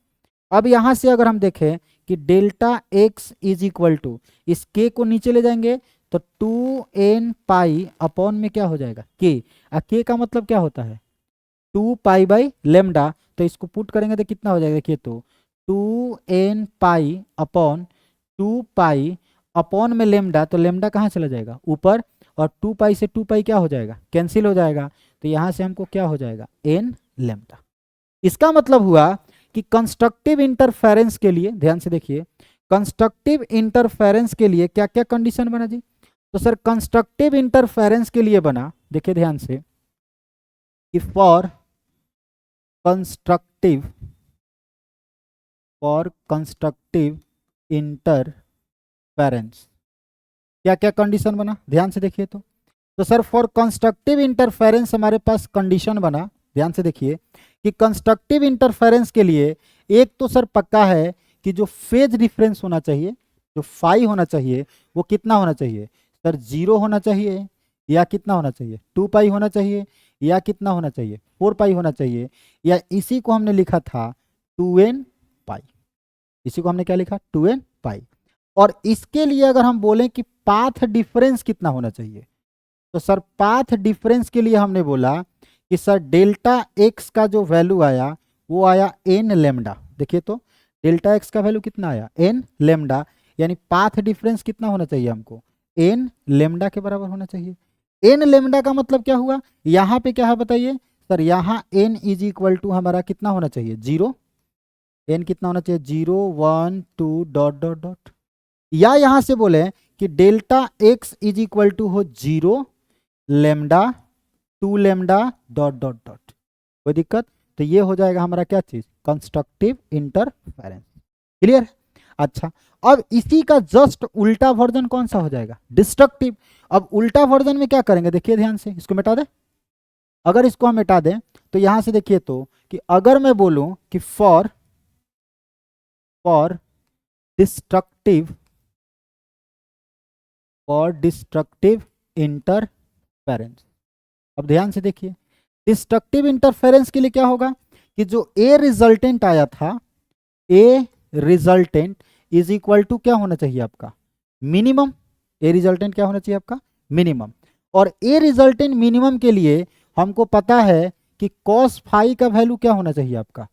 अब यहां से अगर हम देखें कि delta x is equal to, इस के को नीचे ले जाएंगे तो 2n पाई अपॉन में क्या हो जाएगा k। k का मतलब क्या होता है 2 पाई बाई लेमडा, तो इसको पुट करेंगे तो कितना हो जाएगा देखिए, तो 2n pi upon 2 pi upon में लेमडा, तो लेमडा कहाँ चला जाएगा ऊपर, और 2 पाई से 2 पाई क्या हो जाएगा कैंसिल हो जाएगा, तो यहाँ से हमको क्या हो जाएगा n लेमडा। इसका मतलब हुआ कि कंस्ट्रक्टिव इंटरफेरेंस के लिए, ध्यान से देखिए, कंस्ट्रक्टिव इंटरफेरेंस के लिए क्या क्या कंडीशन बना जी, तो सर कंस्ट्रक्टिव इंटरफेरेंस के लिए बना, देखिए ध्यान से, कि फॉर कंस्ट्रक्टिव इंटरफेरेंस क्या क्या कंडीशन बना, ध्यान से देखिए। तो सर फॉर कंस्ट्रक्टिव इंटरफेरेंस हमारे पास कंडीशन बना, ध्यान से देखिए, कि कंस्ट्रक्टिव इंटरफेरेंस के लिए एक तो सर पक्का है कि जो फेज डिफरेंस होना चाहिए, जो फाई होना चाहिए, वो कितना होना चाहिए सर 0 होना चाहिए, या कितना होना चाहिए 2 पाई होना चाहिए, या कितना होना चाहिए 4 पाई होना चाहिए, या इसी को हमने लिखा था 2n पाई, इसी को हमने क्या लिखा 2n पाई। और इसके लिए अगर हम बोलें कि पाथ डिफरेंस कितना होना चाहिए, तो सर पाथ डिफरेंस के लिए हमने बोला कि सर डेल्टा एक्स का जो वैल्यू आया वो आया n लेमडा। देखिए तो डेल्टा एक्स का वैल्यू कितना आया n लेमडा, यानी पाथ डिफरेंस कितना होना चाहिए हमको n लेमडा के बराबर होना चाहिए। n लेमडा का मतलब क्या हुआ, यहाँ पे क्या है बताइए सर, यहाँ n इज इक्वल टू हमारा कितना होना चाहिए 0, n कितना होना चाहिए 0 1 2 डॉट डॉट डॉट, या यहाँ से बोले कि delta x is equal to हो 0 lambda 2 lambda dot dot dot, कोई दिक्कत, तो ये हो जाएगा हमारा क्या चीज कंस्ट्रक्टिव इंटरफेरेंस। क्लियर है। अच्छा, अब इसी का जस्ट उल्टा वर्जन कौन सा हो जाएगा डिस्ट्रक्टिव। अब उल्टा वर्जन में क्या करेंगे देखिए ध्यान से, इसको मिटा दें, अगर इसको हम मिटा दें तो यहां से देखिए तो कि अगर मैं बोलूं कि फॉर डिस्ट्रक्टिव इंटरफेरेंस, अब ध्यान से देखिए, डिस्ट्रक्टिव इंटरफेरेंस के लिए क्या होगा कि जो ए रिजल्टेंट आया था, ए रिजल्टेंट इज इक्वल टू क्या होना चाहिए आपका मिनिमम, ए रिजल्टेंट क्या होना चाहिए आपका मिनिमम। और ए रिजल्टेंट मिनिमम के लिए हमको पता है कि कॉस फाई का वैल्यू क्या होना चाहिए आपका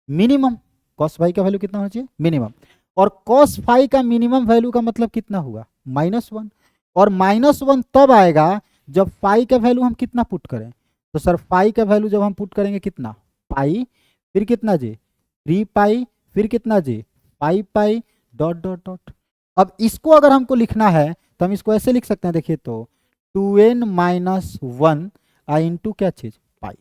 मिनिमम, कॉस फाई का वैल्यू कितना होना चाहिए मिनिमम, और कॉस फाई का मिनिमम वैल्यू का मतलब कितना हुआ -1, और -1 तब आएगा जब फाई का वैल्यू हम कितना पुट करें, तो सर फाई का वैल्यू जब हम पुट करेंगे कितना पाई, फिर कितना जी 3 पाई, फिर कितना जी 5 पाई डॉट डॉट डॉट। अब इसको अगर हमको लिखना है तो हम इसको ऐसे लिख सकते हैं, देखिए तो 2n - 1 आई इंटू क्या चीज पाई।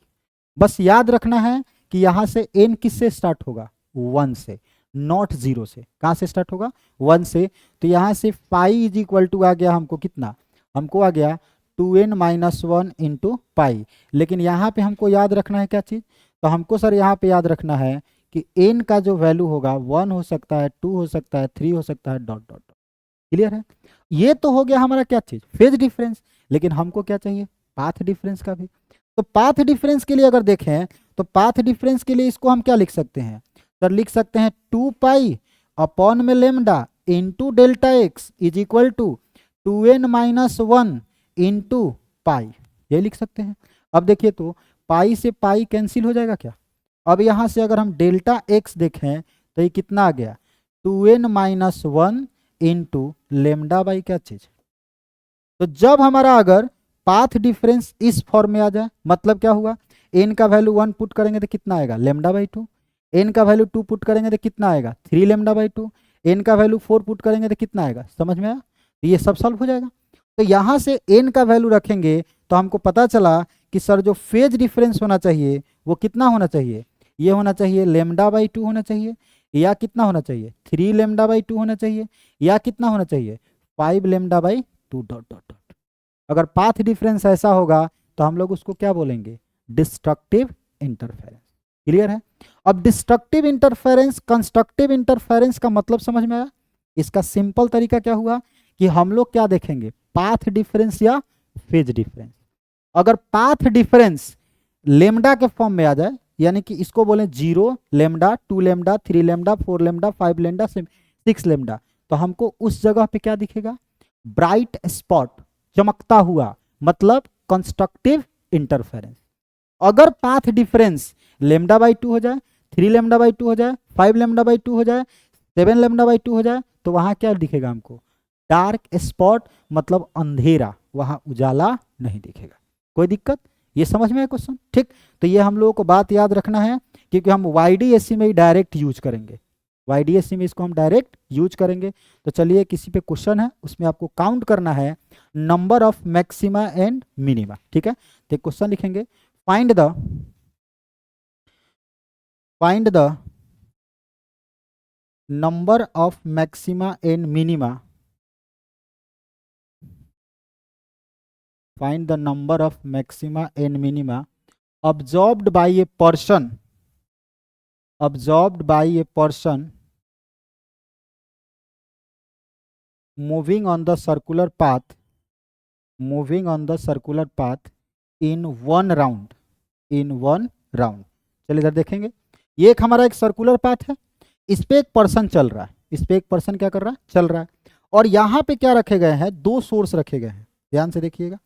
बस याद रखना है कि यहां से n किससे स्टार्ट होगा 1 से, नॉट 0 से। कहां से स्टार्ट होगा 1 से, तो यहां से पाई इज इक्वल टू आ गया हमको कितना, हमको आ गया 2n - 1 इंटू पाई। लेकिन यहाँ पे हमको याद रखना है क्या चीज़, तो हमको सर यहाँ पे याद रखना है कि n का जो वैल्यू होगा 1 हो सकता है, 2 हो सकता है, 3 हो सकता है, डॉट डॉट डॉट। क्लियर है। ये तो हो गया हमारा क्या चीज़ फेज डिफरेंस, लेकिन हमको क्या चाहिए पाथ डिफरेंस का भी। तो पाथ डिफरेंस के लिए अगर देखें तो पाथ डिफरेंस के लिए इसको हम क्या लिख सकते हैं सर, लिख सकते हैं 2 पाई अपॉन में lambda into delta x is equal to 2n - 1 into pi, ये लिख सकते हैं। अब देखिए तो पाई से पाई कैंसिल हो जाएगा क्या, अब यहाँ से अगर हम डेल्टा एक्स देखें तो ये कितना आ गया 2n - 1 इंटू लेमडा बाई क्या चीज। तो जब हमारा अगर पाथ डिफरेंस इस फॉर्म में आ जाए, मतलब क्या हुआ n का वैल्यू 1 पुट करेंगे तो कितना आएगा लेमडा बाई 2, n का वैल्यू 2 पुट करेंगे तो कितना आएगा 3 लेमडा बाई 2, n का वैल्यू 4 पुट करेंगे तो कितना आएगा, समझ में आया, ये सब सॉल्व हो जाएगा। तो यहाँ से n का वैल्यू रखेंगे तो हमको पता चला कि सर जो फेज डिफरेंस होना चाहिए वो कितना होना चाहिए, ये होना चाहिए लेमडा बाई 2 होना चाहिए, या कितना होना चाहिए 3 लेमडा बाई 2 होना चाहिए, या कितना होना चाहिए 5 lambda by 2 dot dot dot. अगर पाथ डिफरेंस ऐसा होगा तो हम लोग उसको क्या बोलेंगे डिस्ट्रक्टिव इंटरफेरेंस। क्लियर है। अब डिस्ट्रक्टिव इंटरफेरेंस कंस्ट्रक्टिव इंटरफेरेंस का मतलब समझ में आया। इसका सिंपल तरीका क्या हुआ कि हम लोग क्या देखेंगे पाथ डिफरेंस या फेज डिफरेंस। अगर पाथ डिफरेंस लेमडा के फॉर्म में आ जाए, यानी कि इसको बोले 0 lambda 2 lambda 3 lambda 4 lambda 5 lambda 6 lambda, तो हमको उस जगह पे क्या दिखेगा ब्राइट स्पॉट, चमकता हुआ, मतलब कंस्ट्रक्टिव इंटरफेरेंस। अगर पाथ डिफरेंस लेमडा बाई 2 हो जाए, 3 लेमडा बाई 2 हो जाए, 5 लेमडा बाई 2 हो जाए, 7 लेमडा बाई 2 हो जाए, तो वहां क्या दिखेगा हमको? डार्क स्पॉट, मतलब अंधेरा, वहां उजाला नहीं दिखेगा। कोई दिक्कत? ये समझ में है क्वेश्चन? ठीक, तो ये हम लोगों को बात याद रखना है, क्योंकि हम YDSC में ही डायरेक्ट यूज करेंगे। YDSC में इसको हम डायरेक्ट यूज करेंगे। तो चलिए, किसी पे क्वेश्चन है, उसमें आपको काउंट करना है number of maxima and minima. ठीक है, तो क्वेश्चन लिखेंगे, find the number of maxima and minima, find the number of maxima and minima observed by a person moving on the circular path in one round, चलिए इधर देखेंगे, ये एक हमारा एक सर्कुलर पाथ है, इस पे एक पर्सन चल रहा है, इस पे एक पर्सन क्या कर रहा है? चल रहा है। और यहाँ पे क्या रखे गए हैं? 2 सोर्स रखे गए हैं। ध्यान से देखिएगा,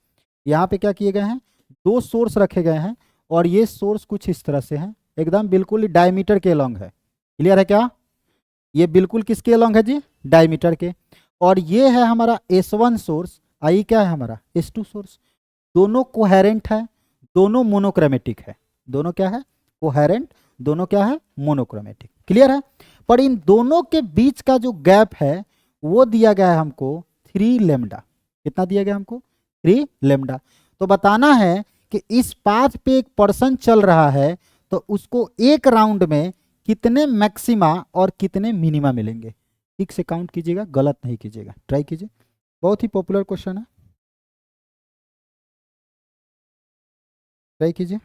यहाँ पे क्या किए गए हैं? 2 सोर्स रखे गए हैं, और ये सोर्स कुछ इस तरह से है, एकदम बिल्कुल ही डायमीटर के अलॉन्ग है। क्लियर है क्या? ये बिल्कुल किसके अलॉन्ग है जी? डायमीटर के। और ये है हमारा S1 सोर्स, आई क्या है हमारा? S2 source. दोनों कोहेरेंट है, दोनों मोनोक्रोमेटिक है। दोनों क्या है? कोहेरेंट, दोनों क्या है? मोनोक्रोमेटिक। क्लियर है? पर इन दोनों के बीच का जो गैप है वो दिया गया है हमको 3 लेमडा। कितना दिया गया हमको? 3 लेमडा। तो बताना है कि इस पाथ पे एक पर्सन चल रहा है, तो उसको एक राउंड में कितने मैक्सिमा और कितने मिनिमा मिलेंगे? ठीक से काउंट कीजिएगा, गलत नहीं कीजिएगा, ट्राई कीजिए। बहुत ही पॉपुलर क्वेश्चन है, ट्राई कीजिए।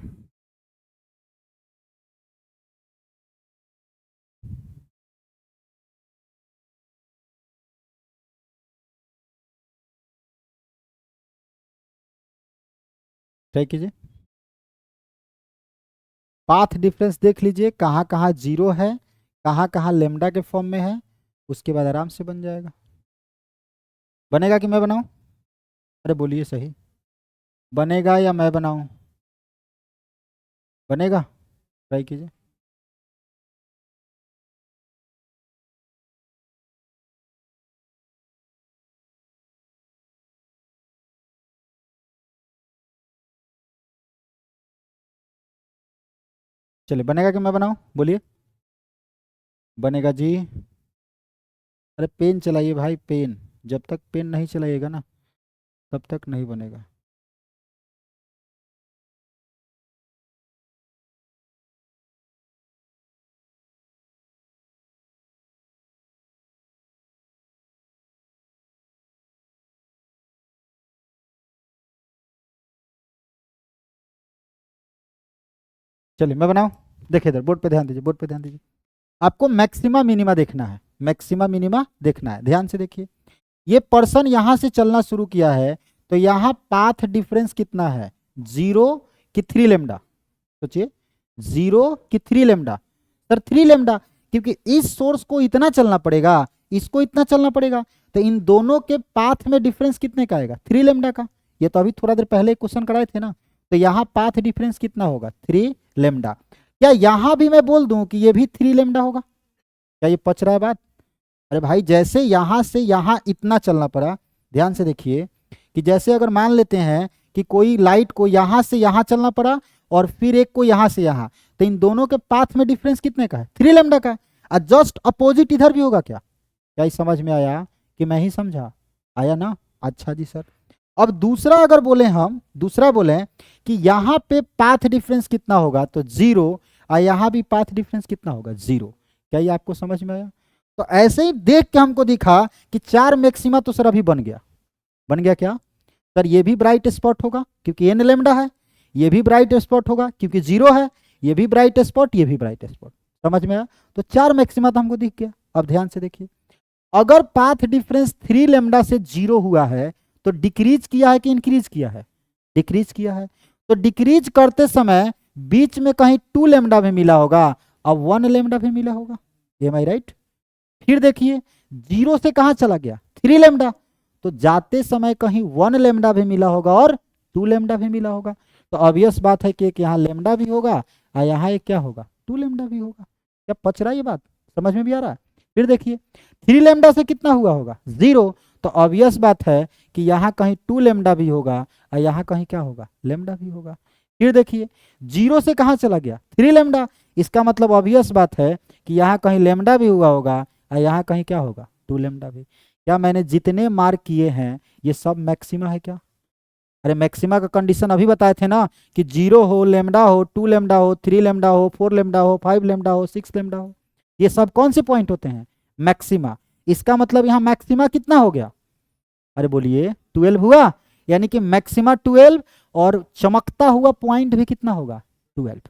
ट्राई कीजिए। पाथ डिफरेंस देख लीजिए, कहाँ कहाँ जीरो है, कहाँ कहाँ लेमडा के फॉर्म में है, उसके बाद आराम से बन जाएगा। बनेगा कि मैं बनाऊं? अरे बोलिए सही, बनेगा या मैं बनाऊं? बनेगा, ट्राई कीजिए। चलिए, बनेगा कि मैं बनाऊं? बोलिए। बनेगा जी। अरे पेन चलाइए भाई, पेन। जब तक पेन नहीं चलाइएगा ना, तब तक नहीं बनेगा। चलिए मैं बनाऊं, देखिए इधर बोर्ड पे ध्यान दीजिए, बोर्ड पे ध्यान दीजिए। आपको मैक्सिमा मिनिमा देखना है, मैक्सिमा मिनिमा देखना है। ध्यान से देखिए, ये पर्सन यहां से चलना शुरू किया है, तो यहाँ पाथ डिफरेंस कितना है? 0 कि 3 लेमडा? सोचिए, 0 कि 3 लेमडा? सर 3 लेमडा, क्योंकि इस सोर्स को इतना चलना पड़ेगा, इसको इतना चलना पड़ेगा, तो इन दोनों के पाथ में डिफरेंस कितने का आएगा? 3 लेमडा का। ये तो अभी थोड़ा देर पहले क्वेश्चन कराए थे ना, तो यहाँ पाथ डिफरेंस कितना होगा? 3 लेमडा। क्या यहाँ भी मैं बोल दूं कि ये भी 3 लेमडा होगा? क्या ये पच रहा है बात? अरे भाई, जैसे यहां से यहां इतना चलना पड़ा, ध्यान से देखिए, कि जैसे अगर मान लेते हैं कि कोई लाइट को यहां से यहां चलना पड़ा और फिर एक को यहां से यहां, तो इन दोनों के पाथ में डिफरेंस कितने का है? 3 लेमडा का। और जस्ट अपोजिट इधर भी होगा क्या? क्या ये समझ में आया कि मैं ही समझा? आया ना? अच्छा जी सर। अब दूसरा अगर बोले, हम दूसरा बोले कि यहाँ पे पाथ डिफरेंस कितना होगा, तो 0, और यहाँ भी पाथ डिफरेंस कितना होगा? 0। क्या ये आपको समझ में आया? तो ऐसे ही देख के हमको दिखा कि 4 मैक्सिमा तो सर अभी बन गया। बन गया क्या सर? ये भी ब्राइट स्पॉट होगा क्योंकि n लेमडा है, ये भी ब्राइट स्पॉट होगा क्योंकि 0 है, ये भी ब्राइट स्पॉट, ये भी ब्राइट स्पॉट। समझ में आया? तो 4 मैक्सिमा तो हमको दिख गया। अब ध्यान से देखिए, अगर पाथ डिफरेंस 3 लेमडा से 0 हुआ है, तो डिक्रीज किया है कि इंक्रीज किया है? डिक्रीज किया है। तो डिक्रीज करते समय बीच में कहीं 2 लेमडा भी मिला होगा और 1 लेमडा भी मिला होगा। एम आई राइट? फिर देखिए, 0 से कहां चला गया? 3 लेमडा। तो जाते समय कहीं 1 लेमडा भी मिला होगा और 2 लेमडा भी मिला होगा। तो ऑब्वियस बात है कि एक यहाँ लेमडा भी होगा और यहाँ एक क्या होगा, 2 लेमडा भी होगा। क्या पच रहा है ये बात, समझ में भी आ रहा है? फिर देखिए 3 लेमडा से कितना हुआ होगा, 0। तो ऑब्वियस बात है कि यहाँ कहीं 2 लेमडा भी होगा और यहाँ कहीं क्या होगा, लेमडा भी होगा। फिर देखिए 0 से कहाँ चला गया, 3 लेमडा। इसका मतलब ऑब्वियस बात है कि यहाँ कहीं लेमडा भी हुआ होगा और यहाँ कहीं क्या होगा, 2 लेमडा भी। क्या मैंने जितने मार्क किए हैं ये सब मैक्सिमा है क्या? अरे मैक्सिमा का कंडीशन अभी बताए थे ना कि 0 हो, लेमडा हो, 2 लेमडा हो, 3 लेमडा हो, 4 लेमडा हो, 5 लेमडा हो, 6 लेमडा हो, ये सब कौन से पॉइंट होते हैं, मैक्सिमा। इसका मतलब यहाँ मैक्सिमा कितना हो गया, अरे बोलिए 12 हुआ। यानी कि मैक्सिमा 12 और चमकता हुआ पॉइंट भी कितना होगा, 12।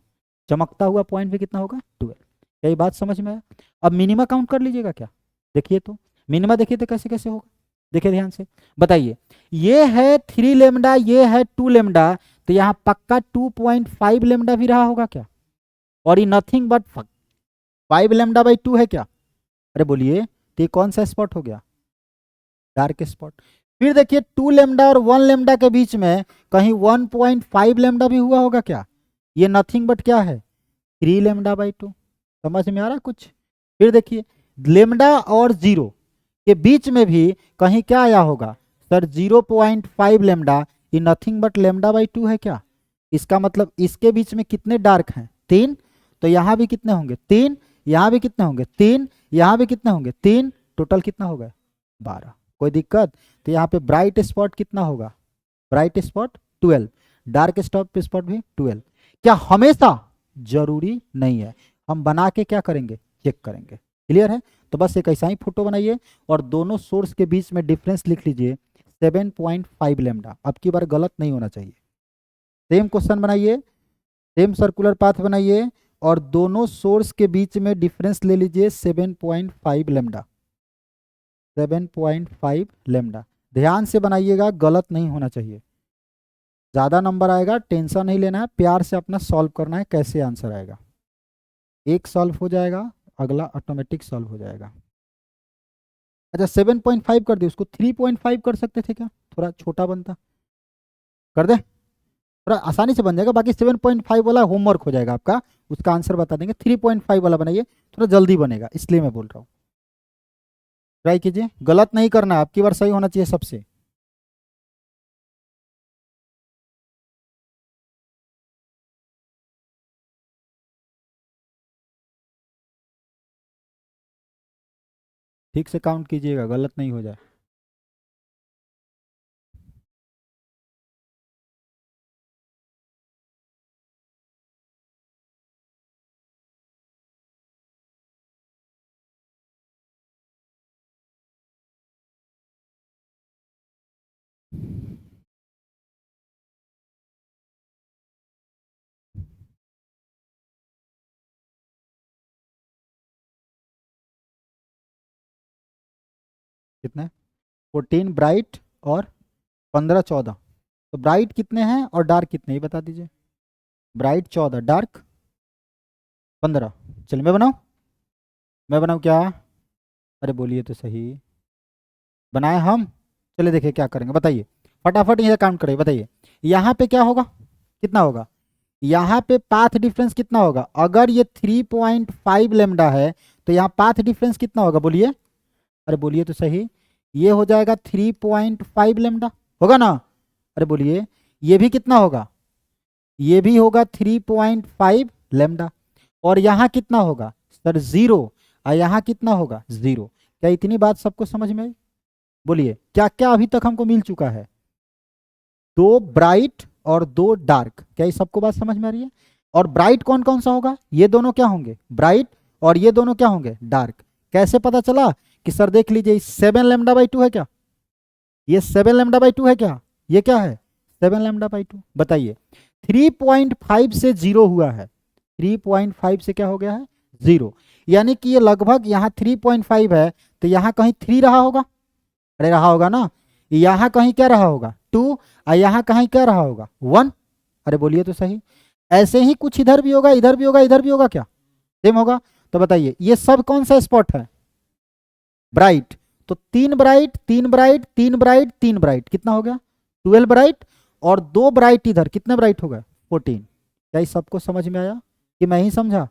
चमकता हुआ पॉइंट भी कितना होगा, 12। यही बात समझ में आया? अब मिनिमा काउंट कर लीजिएगा क्या, देखिए तो मिनिमा देखिए तो कैसे कैसे होगा, देखिए ध्यान से बताइए। ये है 3 लेमडा, ये है 2 लेमडा, तो यहाँ पक्का 2.5 लेमडा भी रहा होगा क्या, और ये नथिंग बट 5 लेमडा बाई 2 है क्या? अरे बोलिए, तो ये कौन सा स्पॉट हो गया, डार्क स्पॉट। फिर देखिए 2 लेमडा और 1 लेमडा के बीच में कहीं 1.5 लेमडा भी हुआ होगा क्या? ये नथिंग बट क्या है, 3 लेमडा बाई 2। समझ में आ रहा कुछ? फिर देखिए लेमडा और 0 के बीच में भी कहीं क्या आया होगा सर, 0.5 लेमडा। ये नथिंग बट लेमडा बाई 2 है क्या? इसका मतलब इसके बीच में कितने डार्क हैं, 3। तो यहाँ भी कितने होंगे, 3। यहाँ भी कितने होंगे, 3। यहाँ भी कितने होंगे, 3। टोटल कितना होगा, 12। कोई दिक्कत? तो यहाँ पे ब्राइट स्पॉट कितना होगा, ब्राइट स्पॉट 12, डार्क स्पॉट भी 12। क्या हमेशा, जरूरी नहीं है, हम बना के क्या करेंगे, चेक करेंगे। क्लियर है? तो बस एक ऐसा ही फोटो बनाइए और दोनों सोर्स के बीच में डिफरेंस लिख लीजिए 7.5 लेमडा। अब की बार गलत नहीं होना चाहिए। सेम क्वेश्चन बनाइए, सेम सर्कुलर पाथ बनाइए और दोनों सोर्स के बीच में डिफरेंस ले लीजिए 7.5 लेमडा। 7.5 लेमडा। ध्यान से बनाइएगा, गलत नहीं होना चाहिए। ज़्यादा नंबर आएगा, टेंशन नहीं लेना है, प्यार से अपना सॉल्व करना है, कैसे आंसर आएगा। एक सॉल्व हो जाएगा, अगला ऑटोमेटिक सॉल्व हो जाएगा। अच्छा 7.5 कर दे, उसको 3.5 कर सकते थे क्या, थोड़ा छोटा बनता, कर दे, थोड़ा आसानी से बन जाएगा। बाकी 7.5 वाला होमवर्क हो जाएगा आपका, उसका आंसर बता देंगे। 3.5 वाला बनाइए, थोड़ा जल्दी बनेगा, इसलिए मैं बोल रहा हूँ। ट्राई कीजिए, गलत नहीं करना, आपकी बार सही होना चाहिए सबसे। ठीक से काउंट कीजिएगा, गलत नहीं हो जाए। कितने, 14 ब्राइट और 15 14। तो ब्राइट कितने हैं और डार्क कितने, ये बता दीजिए। Bright 14, dark 15। चलिए मैं बनाऊँ क्या, अरे बोलिए तो सही, बनाए हम। चलिए देखिए क्या करेंगे, बताइए फटाफट, यहाँ काउंट करिए, बताइए यहाँ पे क्या होगा, कितना होगा, यहाँ पे पाथ डिफरेंस कितना होगा। अगर ये 3.5 लेमडा है तो यहाँ पाथ डिफरेंस कितना होगा, बोलिए, अरे बोलिए तो सही। ये हो जाएगा 3.5 लेमडा, होगा ना? अरे बोलिए, ये भी कितना होगा, ये भी होगा 3.5 लेमडा। और यहाँ कितना होगा सर, 0। और यहाँ कितना होगा, 0। क्या इतनी बात सबको समझ में आई? बोलिए क्या क्या अभी तक हमको मिल चुका है, 2 ब्राइट और 2 डार्क। क्या ये सबको बात समझ में आ रही है? और ब्राइट कौन कौन सा होगा, ये दोनों क्या होंगे, ब्राइट, और ये दोनों क्या होंगे, डार्क। कैसे पता चला कि सर देख लीजिए 7 लेमडा बाई 2 है क्या, ये 7 लेमडा बाई 2 है क्या, ये क्या है 7 लेमडा बाई 2। बताइए 3.5 से 0 हुआ है, 3.5 से क्या हो गया है, 0। यानी कि ये लगभग यहाँ 3.5 है, तो यहाँ कहीं 3 रहा होगा, अरे रहा होगा ना। यहाँ कहीं क्या रहा होगा, 2, और यहाँ कहीं क्या रहा होगा, 1। अरे बोलिए तो सही। ऐसे ही कुछ इधर भी होगा, इधर भी होगा, इधर भी होगा, क्या सेम होगा? तो बताइए ये सब कौन सा स्पॉट है, ब्राइट। तो 3 ब्राइट 3 ब्राइट 3 ब्राइट 3 ब्राइट कितना हो गया 12 ब्राइट, और 2 ब्राइट इधर कितने ब्राइट हो गए 14। क्या इस सबको समझ में आया कि मैं ही समझा?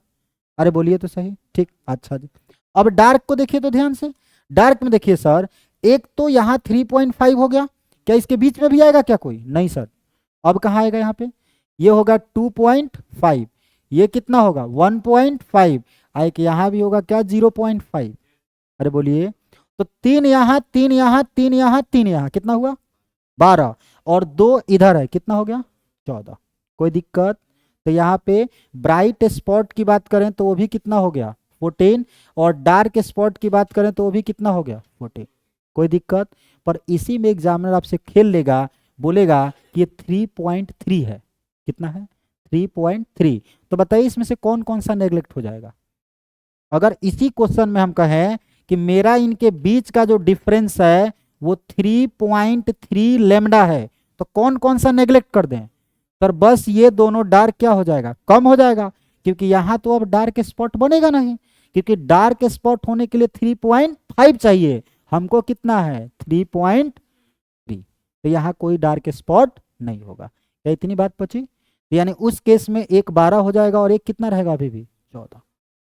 अरे बोलिए तो सही। ठीक, अच्छा जी। अब डार्क को देखिए तो ध्यान से, डार्क में देखिए सर, एक तो यहाँ 3.5 हो गया, क्या इसके बीच में भी आएगा क्या कोई? नहीं सर। अब कहाँ आएगा यहाँ पे? ये होगा 2.5, ये कितना होगा 1.5, आए कि यहाँ भी होगा क्या 0.5। अरे बोलिए, तो 3 यहाँ 3 यहाँ 3 यहाँ 3 यहाँ कितना हुआ 12, और 2 इधर है कितना हो गया 14। कोई दिक्कत? तो यहाँ पे ब्राइट स्पॉट की बात करें तो वो भी कितना हो गया 14, और डार्क स्पॉट की बात करें तो वो भी कितना हो गया 14। कोई दिक्कत? पर इसी में एग्जामिनर आपसे खेल लेगा, बोलेगा कि ये 3.3 है। कितना है 3.3। तो बताइए इसमें से कौन कौन सा नेग्लेक्ट हो जाएगा? अगर इसी क्वेश्चन में हम कहें कि मेरा इनके बीच का जो डिफरेंस है वो 3.3 लेमडा है, तो कौन कौन सा नेग्लेक्ट कर दें? सर बस ये दोनों डार्क क्या हो जाएगा कम हो जाएगा, क्योंकि यहाँ तो अब डार्क स्पॉट बनेगा नहीं, क्योंकि डार्क स्पॉट होने के लिए 3.5 चाहिए, हमको कितना है 3.3, तो यहाँ कोई डार्क स्पॉट नहीं होगा। क्या इतनी बात बची? तो यानी उस केस में एक 12 हो जाएगा और एक कितना रहेगा अभी भी 14।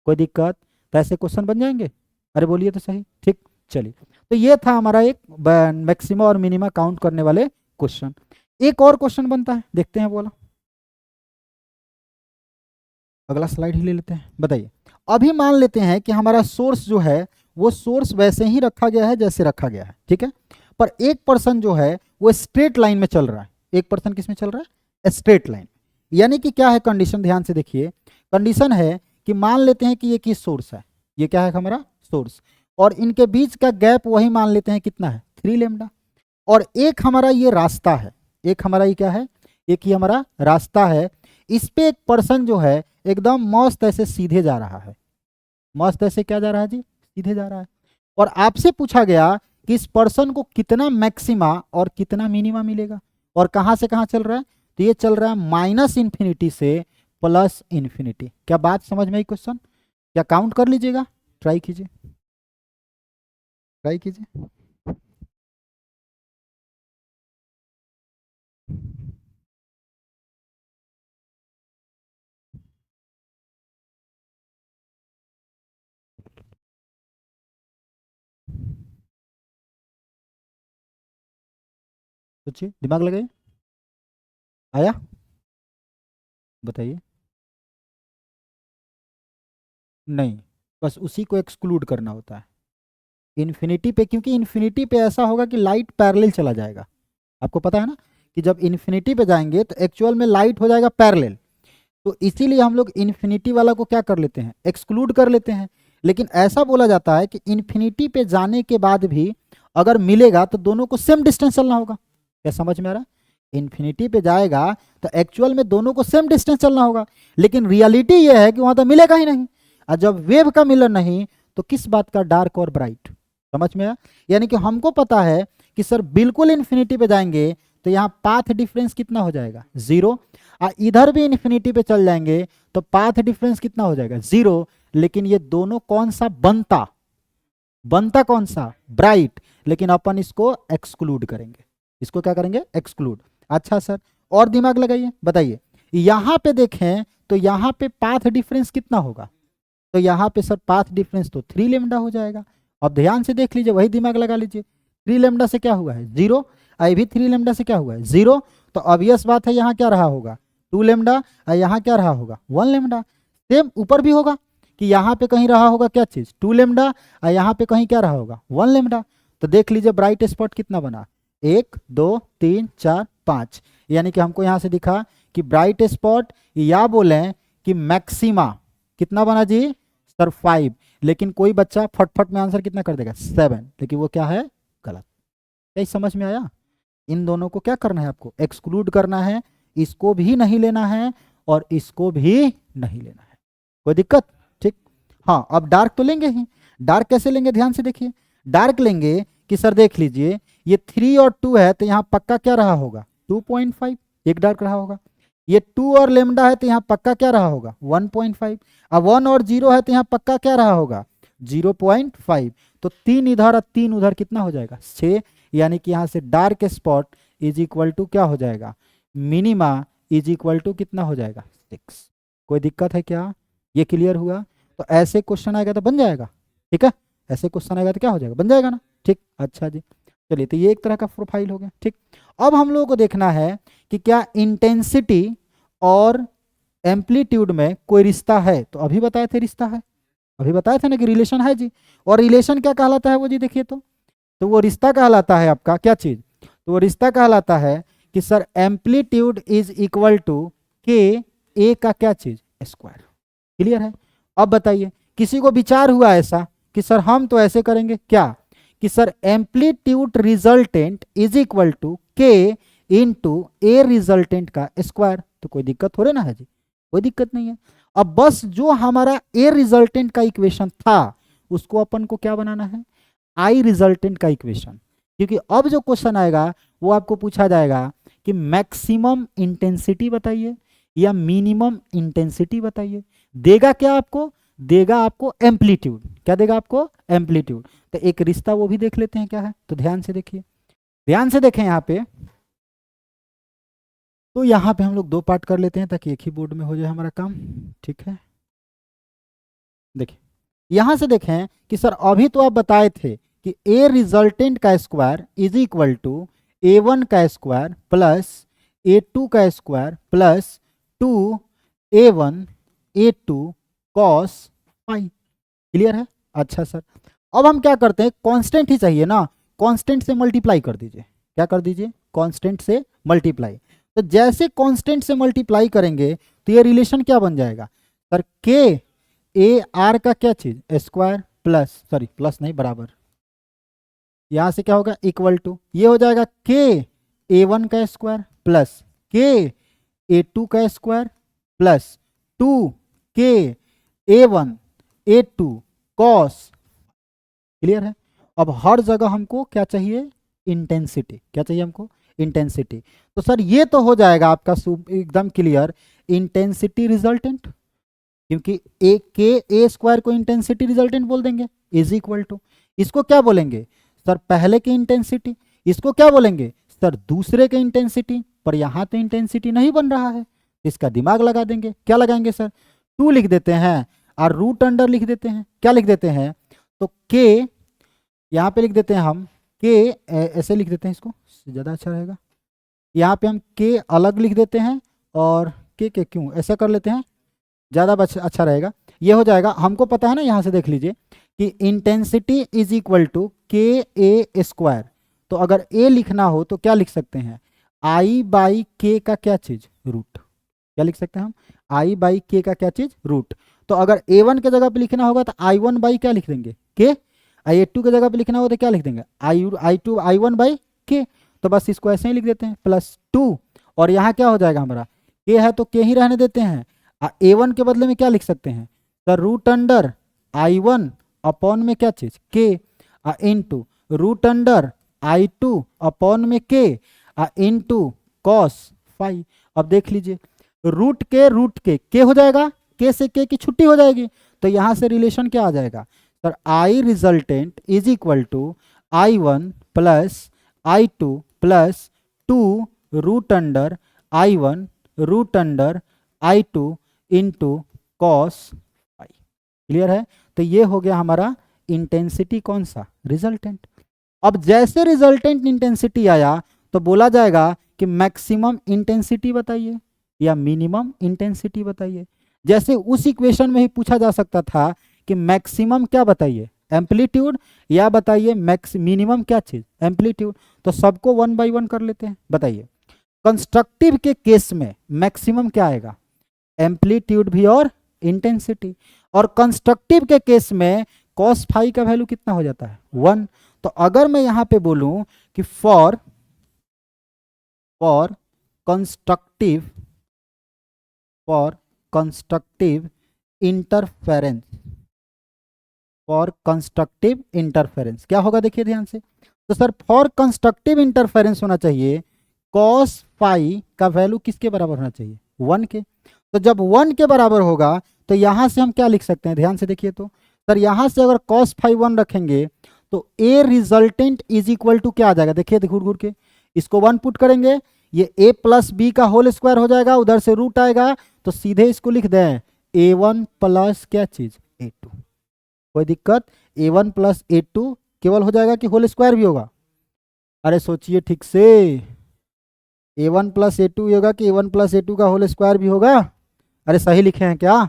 कोई दिक्कत? तो ऐसे क्वेश्चन बन जाएंगे। अरे बोलिए तो सही। ठीक, चलिए, तो ये था हमारा एक मैक्सिमा और मिनिमा काउंट करने वाले क्वेश्चन। एक और क्वेश्चन बनता है, देखते हैं बोला, अगला स्लाइड ही ले लेते हैं। बताइए, अभी मान लेते हैं कि हमारा सोर्स जो है वो सोर्स वैसे ही रखा गया है जैसे रखा गया है, ठीक है, पर एक पर्सन जो है वो स्ट्रेट लाइन में चल रहा है। एक पर्सन किस में चल रहा है? Straight line. यानी कि क्या है कंडीशन, ध्यान से देखिए, कंडीशन है कि मान लेते हैं कि ये किस सोर्स है, ये क्या है हमारा सोर्स, और इनके बीच का गैप वही मान लेते हैं कितना है 3 लेमडा, और एक हमारा ये रास्ता है, एक हमारा ये क्या है, एक ही हमारा रास्ता है। इस पे एक पर्सन जो है एकदम मस्त ऐसे सीधे जा रहा है, मस्त ऐसे क्या जा रहा है जी, सीधे जा रहा है, और आपसे पूछा गया कि इस पर्सन को कितना मैक्सिमा और कितना मिनिमा मिलेगा, और कहाँ से कहाँ चल रहा है, तो ये चल रहा है माइनस इन्फिनिटी से प्लस इन्फिनिटी। क्या बात समझ में आई क्वेश्चन? क्या काउंट कर लीजिएगा, ट्राई कीजिए, ट्राई कीजिए। सोचिए, दिमाग लगाइए, आया? बताइए। नहीं, बस उसी को एक्सक्लूड करना होता है इन्फिनिटी पे, क्योंकि इन्फिनिटी पे ऐसा होगा कि लाइट पैरेलल चला जाएगा। आपको पता है ना कि जब इन्फिनिटी पे जाएंगे तो एक्चुअल में लाइट हो जाएगा पैरेलल, तो इसीलिए हम लोग इन्फिनिटी वाला को क्या कर लेते हैं, एक्सक्लूड कर लेते हैं। लेकिन ऐसा बोला जाता है कि इन्फिनिटी पे जाने के बाद भी अगर मिलेगा तो दोनों को सेम डिस्टेंस चलना होगा। क्या समझ में आ रहा है? इन्फिनिटी पे जाएगा तो एक्चुअल में दोनों को सेम डिस्टेंस चलना होगा, लेकिन रियलिटी ये है कि वहां तो मिलेगा ही नहीं, और जब वेव का मिलन नहीं तो किस बात का डार्क और ब्राइट। समझ में आया? यानी कि हमको पता है कि सर बिल्कुल इन्फिनिटी पे जाएंगे तो यहाँ पाथ डिफरेंस कितना हो जाएगा 0, और इधर भी इन्फिनिटी पे चल जाएंगे तो पाथ डिफरेंस कितना हो जाएगा 0, लेकिन ये दोनों कौन सा बनता, बनता कौन सा ब्राइट, लेकिन अपन इसको एक्सक्लूड करेंगे, इसको क्या करेंगे एक्सक्लूड। अच्छा सर, और दिमाग लगाइए, बताइए, यहां पे देखें तो यहां पे पाथ डिफरेंस कितना होगा, तो यहां पे सर पाथ डिफरेंस तो 3 लेमडा हो जाएगा। अब ध्यान से देख लीजिए, वही दिमाग लगा लीजिए, 3 लेमडा से क्या हुआ है 0, आई भी 3 लेमडा से क्या हुआ है 0, तो ऑब्वियस बात है यहाँ क्या रहा होगा 2 लेमडा, और यहाँ क्या रहा होगा 1 लेमडा। सेम ऊपर भी होगा कि यहाँ पे कहीं रहा होगा क्या चीज 2 लेमडा, और यहाँ पे कहीं क्या रहा होगा 1 लेमडा। तो देख लीजिए ब्राइट स्पॉट कितना बना, 1 2 3 4 5, यानी कि हमको यहाँ से दिखा कि ब्राइट स्पॉट, या बोले कि मैक्सिमा कितना बना जी सर 5, लेकिन कोई बच्चा फटफट में आंसर कितना कर देगा 7, लेकिन वो क्या है गलत। क्या समझ में आया? इन दोनों को क्या करना है आपको एक्सक्लूड करना है, इसको भी नहीं लेना है और इसको भी नहीं लेना है। कोई दिक्कत? ठीक, हाँ, अब डार्क तो लेंगे ही। डार्क कैसे लेंगे, ध्यान से देखिए, डार्क लेंगे कि सर देख लीजिए ये 3 और 2 है तो यहाँ पक्का क्या रहा होगा 2.5, एक डार्क रहा होगा। ये 2 और लेमडा है तो यहाँ पक्का क्या रहा होगा 1.5, अब 1 और 0 है तो यहाँ पक्का क्या रहा होगा 0.5। तो 3 इधर और 3 उधर कितना हो जाएगा 6, यानी कि यहाँ से dark spot is equal to क्या हो जाएगा मिनिमा इज इक्वल टू कितना हो जाएगा 6। कोई दिक्कत है क्या? ये क्लियर हुआ? तो ऐसे क्वेश्चन आएगा तो बन जाएगा, ठीक है, ऐसे क्वेश्चन आएगा तो क्या हो जाएगा, बन जाएगा ना, ठीक। अच्छा जी, चलिए, तो ये एक तरह का प्रोफाइल हो गया, ठीक। अब हम लोगों को देखना है कि क्या इंटेंसिटी और एम्पलीट्यूड में कोई रिश्ता है। तो अभी बताए थे रिश्ता है, अभी बताए थे ना कि रिलेशन है जी। और रिलेशन क्या कहलाता है वो जी, देखिए तो वो रिश्ता कहलाता है आपका क्या चीज, तो वो रिश्ता कहलाता है कि sir amplitude is equal to k A का क्या चीज स्क्वायर। क्लियर है? अब बताइए, किसी को विचार हुआ ऐसा कि सर हम तो ऐसे करेंगे क्या कि sir amplitude resultant is equal to k into A resultant का स्क्वायर। तो कोई दिक्कत हो रही ना है जी, कोई दिक्कत नहीं है। अब बस जो हमारा ए रिजल्टेंट का इक्वेशन था उसको अपन को क्या बनाना है, आई रिजल्टेंट का इक्वेशन। क्योंकि अब जो क्वेश्चन आएगा वो आपको पूछा जाएगा कि मैक्सिमम इंटेंसिटी बताइए या मिनिमम इंटेंसिटी बताइए। देगा क्या आपको, देगा आपको एम्पलीट्यूड। क्या देगा आपको? एम्पलीट्यूड। तो एक रिश्ता वो भी देख लेते हैं क्या है, तो ध्यान से देखिए, ध्यान से देखें यहाँ पे। तो यहाँ पे हम लोग 2 पार्ट कर लेते हैं ताकि एक ही बोर्ड में हो जाए हमारा काम, ठीक है। देखिए यहाँ से देखें कि सर अभी तो आप बताए थे कि ए रिजल्टेंट का square is equal to A1 का स्क्वायर प्लस A2 का square plus 2A1 A2 cos phi. Clear है? अच्छा सर, अब हम क्या करते हैं, कांस्टेंट ही चाहिए ना, कांस्टेंट से मल्टीप्लाई कर दीजिए। क्या कर दीजिए? कांस्टेंट से मल्टीप्लाई। तो जैसे कांस्टेंट से मल्टीप्लाई करेंगे तो ये रिलेशन क्या बन जाएगा सर, के ए आर का क्या चीज स्क्वायर प्लस, सॉरी प्लस नहीं बराबर, यहां से क्या होगा इक्वल टू, ये हो जाएगा के A1 का स्क्वायर प्लस के A2 का स्क्वायर प्लस 2 के A1 A2 cos। क्लियर है? अब हर जगह हमको क्या चाहिए, इंटेंसिटी। क्या चाहिए हमको? इंटेंसिटी। तो सर ये तो हो जाएगा आपका एकदम क्लियर, इंटेंसिटी रिजल्टेंट, क्योंकि ए के ए स्क्वायर को इंटेंसिटी रिजल्टेंट बोल देंगे, इज इक्वल टू, इसको क्या बोलेंगे सर, पहले की इंटेंसिटी, इसको क्या बोलेंगे सर, दूसरे के इंटेंसिटी। पर यहाँ तो इंटेंसिटी नहीं बन रहा है, इसका दिमाग लगा देंगे। क्या लगाएंगे सर, 2 लिख देते हैं और रूट अंडर लिख देते हैं। क्या लिख देते हैं, तो के यहाँ पे लिख देते हैं हम, के ऐसे लिख देते हैं, इसको ज़्यादा अच्छा रहेगा। यहाँ पे हम के अलग लिख देते हैं और के क्यों ऐसा कर लेते हैं, ज़्यादा अच्छा रहेगा। ये हो जाएगा, हमको पता है ना, यहाँ से देख लीजिए कि intensity is equal to k A square. तो अगर ए लिखना हो तो क्या लिख सकते हैं, आई बाई के का क्या चीज़ रूट। क्या लिख सकते हैं हम, आई बाई के का क्या चीज़ रूट। तो अगर A1 के जगह पे लिखना होगा तो I1 बाई क्या लिख देंगे, के। A2 के जगह पे लिखना होगा तो क्या लिख देंगे, I2 I1 बाई के। तो बस इसको ऐसे ही लिख देते हैं प्लस 2, और यहाँ क्या हो जाएगा हमारा, के है तो के ही रहने देते हैं। A1 के बदले में क्या लिख सकते हैं, तो रूट अंडर I1 अपॉन में क्या चीज के into root under I2 upon में के इंटू कॉस फाई। अब देख लीजिए, रूट के हो जाएगा, के से के की छुट्टी हो जाएगी। तो यहाँ से रिलेशन क्या आ जाएगा sir, I resultant is equal to I1 plus I2 plus 2 root under I1 root under I2 into cos phi. Clear है? तो ये हो गया हमारा इंटेंसिटी, कौन सा, रिजल्टेंट। अब जैसे रिजल्टेंट इंटेंसिटी आया तो बोला जाएगा कि मैक्सिमम इंटेंसिटी बताइए या मिनिमम इंटेंसिटी बताइए। जैसे उस इक्वेशन में ही पूछा जा सकता था कि मैक्सिमम क्या बताइए, एम्पलीट्यूड, या बताइए मिनिमम क्या चीज, एम्पलीट्यूड। तो सबको 1 बाई 1 कर लेते हैं। बताइए, कंस्ट्रक्टिव के केस में मैक्सिमम क्या आएगा, एम्पलीट्यूड भी और इंटेंसिटी। और कंस्ट्रक्टिव के केस में कॉस फाई का वैल्यू कितना हो जाता है, 1। तो अगर मैं यहां पे बोलूं कि for constructive interference, for constructive interference क्या होगा, देखिए ध्यान से। तो सर फॉर कंस्ट्रक्टिव इंटरफेरेंस होना चाहिए कॉस फाई का वैल्यू किसके बराबर होना चाहिए, 1 के। तो जब 1 के बराबर होगा तो यहां से हम क्या लिख सकते हैं, ध्यान से देखिए। तो सर यहां से अगर कॉस फाई 1 रखेंगे तो ए रिजल्टेंट इज इक्वल टू क्या आ जाएगा, देखिए घूर घूर के इसको 1 पुट करेंगे, ये ए प्लस बी का होल स्क्वायर हो जाएगा, उधर से रूट आएगा, तो सीधे इसको लिख दें a1 प्लस क्या चीज a2। कोई दिक्कत, a1 प्लस a2 केवल हो जाएगा कि होल स्क्वायर भी होगा? अरे सोचिए ठीक से, a1 प्लस a2 होगा कि a1 प्लस a2 का होल स्क्वायर भी होगा? अरे सही लिखे हैं क्या?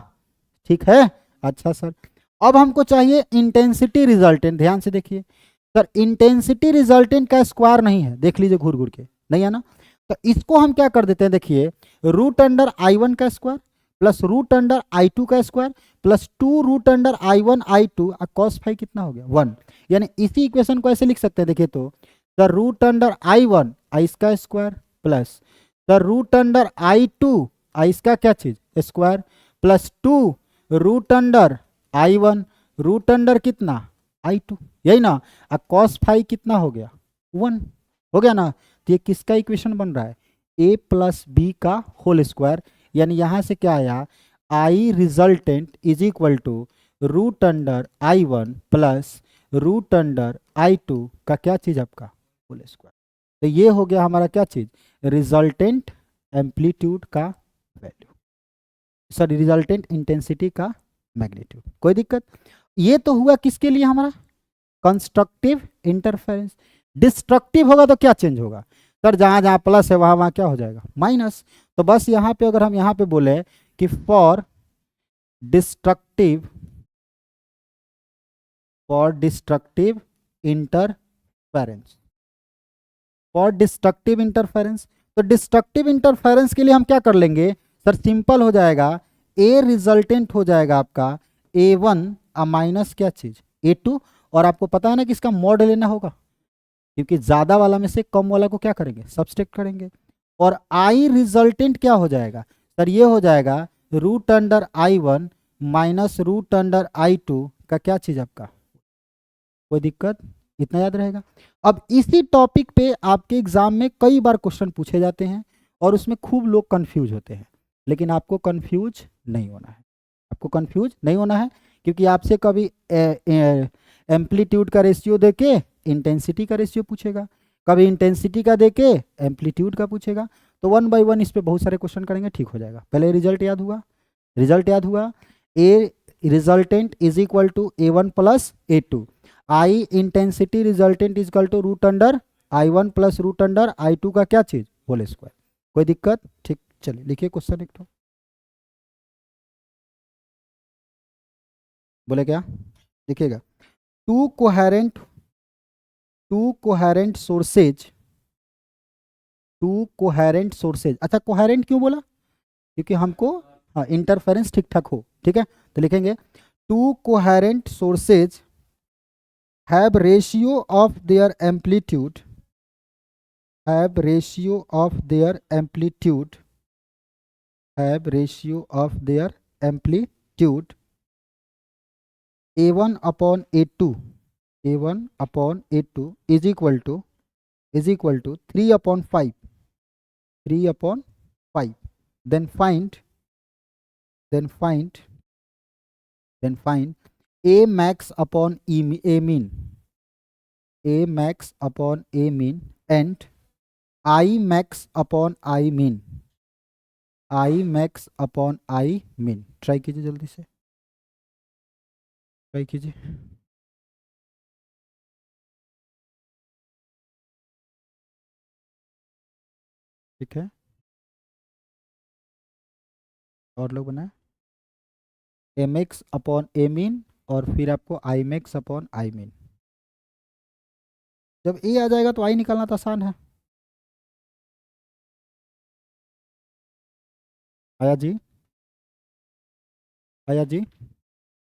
ठीक है, अच्छा सर। अब हमको चाहिए इंटेंसिटी रिजल्टेंट, ध्यान से देखिए सर, इंटेंसिटी रिजल्टेंट का स्क्वायर नहीं है, देख लीजिए घूर घूर के, नहीं है ना? तो इसको हम क्या कर देते हैं, देखिए रूट अंडर i1 का square plus root under i2 का square plus 2 root under i1 i2 cos phi कितना हो गया 1। यानी इसी इक्वेशन को ऐसे लिख सकते हैं, देखिए तो the root under i1 i इसका square plus the root under i2 i इसका क्या चीज square plus 2 root under i1 root under कितना i2, यही ना? cos फाई कितना हो गया 1 हो गया ना? तो ये किसका इक्वेशन बन रहा है, a प्लस बी का होल स्क्वायर। यानी यहां से क्या आया, I resultant is equal to root under i1 plus root under i2 का क्या चीज आपका होल स्क्वायर। तो ये हो गया हमारा क्या चीज, रिजल्टेंट एम्पलीट्यूड का वैल्यू, सॉरी रिजल्टेंट इंटेंसिटी का मैग्नीट्यूड। कोई दिक्कत? ये तो हुआ किसके लिए हमारा, कंस्ट्रक्टिव इंटरफेरेंस। डिस्ट्रक्टिव होगा तो क्या चेंज होगा सर, जहां जहां प्लस है वहां वहां क्या हो जाएगा माइनस। तो बस यहाँ पे अगर हम यहाँ पे बोले कि for destructive interference, for destructive interference, तो डिस्ट्रक्टिव इंटरफेरेंस के लिए हम क्या कर लेंगे सर, सिंपल हो जाएगा, ए रिजल्टेंट हो जाएगा आपका a1 माइनस क्या चीज a2, और आपको पता है ना कि इसका मॉड लेना होगा, क्योंकि ज्यादा वाला में से कम वाला को क्या करेंगे सब्सट्रैक्ट करेंगे। और आई रिजल्टेंट क्या हो जाएगा सर, ये हो जाएगा root under i1 minus root under i2 का क्या चीज आपका। कोई दिक्कत, इतना याद रहेगा। अब इसी टॉपिक पे आपके एग्जाम में कई बार क्वेश्चन पूछे जाते हैं और उसमें खूब लोग कंफ्यूज होते हैं, लेकिन आपको कंफ्यूज नहीं होना है, आपको कंफ्यूज नहीं होना है, क्योंकि आपसे कभी एम्पलीट्यूड का रेशियो देके इंटेंसिटी का रेशियो पूछेगा, कभी इंटेंसिटी का देके एम्पलीट्यूड का पूछेगा। तो 1 बाय 1 इस पे बहुत सारे क्वेश्चन करेंगे, ठीक हो जाएगा। पहले रिजल्ट याद हुआ, रिजल्ट याद हुआ, A resultant is equal to a1 plus a2, I intensity resultant is equal to root under i1 plus root under i2 का क्या चीज होल स्क्वायर। कोई दिक्कत, ठीक, चलिए लिखिए क्वेश्चन एक तो, बोले क्या लिखिएगा, टू कोहेरेंट सोर्सेज, अच्छा कोहेरेंट क्यों बोला, क्योंकि हमको हाँ इंटरफेरेंस ठीक ठाक हो, ठीक है। तो लिखेंगे to coherent sources have ratio of their amplitude, have ratio of their amplitude a1 upon a2 is equal to 3 upon 5, then find a max upon a mean and I max upon I mean, try कीजिए, जल्दी से try कीजिए। ठीक है, और लोग बनाए M x upon A mean और फिर आपको I max upon I mean. जब ए आ जाएगा तो आई निकालना तो आसान है। आया जी,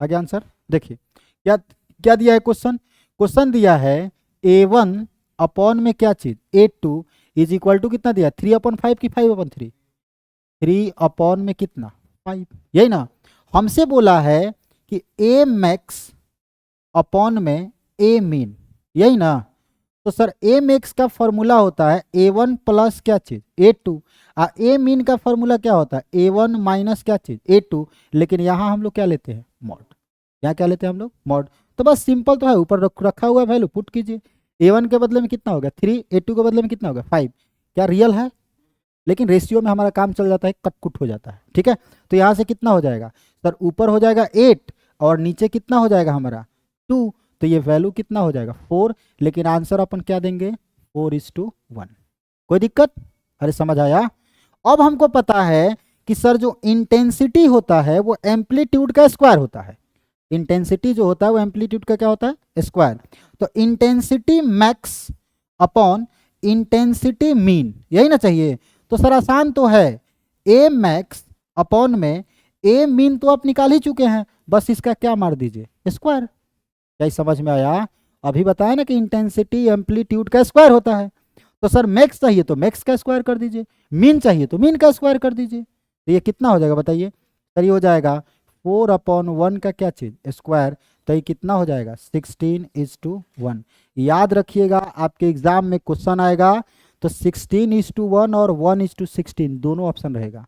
आगे आंसर देखिए क्या क्या दिया है क्वेश्चन दिया है a1 अपॉन में क्या चीज a2 इज इक्वल टू कितना दिया 3 अपॉन 5 की 5 अपॉन 3, 3 अपॉन में कितना 5, यही ना। हमसे बोला है कि a मैक्स अपॉन में a मीन, यही ना। तो सर ए मैक्स का फॉर्मूला होता है a1 प्लस क्या चीज a2, ए मीन का फॉर्मूला क्या होता है a1 माइनस क्या चीज a2, लेकिन यहाँ हम लोग क्या लेते हैं मॉड, यहाँ क्या लेते हैं हम लोग मॉड। तो बस सिंपल तो है, ऊपर रखा हुआ है वैल्यू पुट कीजिए। A1 के बदले में कितना होगा 3, A2 के बदले में कितना होगा 5। क्या रियल है? लेकिन रेशियो में हमारा काम चल जाता है, कटकुट हो जाता है, ठीक है। तो यहाँ से कितना हो जाएगा सर, ऊपर हो जाएगा 8 और नीचे कितना हो जाएगा हमारा 2, तो ये वैल्यू कितना हो जाएगा 4। लेकिन आंसर अपन क्या देंगे 4:1। कोई दिक्कत? अरे समझ आया? अब हमको पता है कि सर जो इंटेंसिटी होता है वो एम्पलीट्यूड का स्क्वायर होता है। इंटेंसिटी जो होता है वो एम्पलीट्यूड का क्या होता है स्क्वायर। तो intensity max upon intensity mean, यही ना चाहिए। तो सर आसान तो है, ए मैक्स अपॉन में ए मीन तो आप निकाल ही चुके हैं, बस इसका क्या मार दीजिए स्क्वायर। क्या समझ में आया? अभी बताया ना कि इंटेंसिटी एम्पलीट्यूड का स्क्वायर होता है। तो सर मैक्स चाहिए तो मैक्स का स्क्वायर कर दीजिए, मीन चाहिए तो मीन का स्क्वायर कर दीजिए। तो ये कितना हो जाएगा बताइए सर, ये हो जाएगा 4/1 का क्या चीज स्क्वायर। तो ये कितना हो जाएगा 16:1। याद रखिएगा आपके एग्जाम में क्वेश्चन आएगा तो 16:1 और 1:16 दोनों ऑप्शन रहेगा।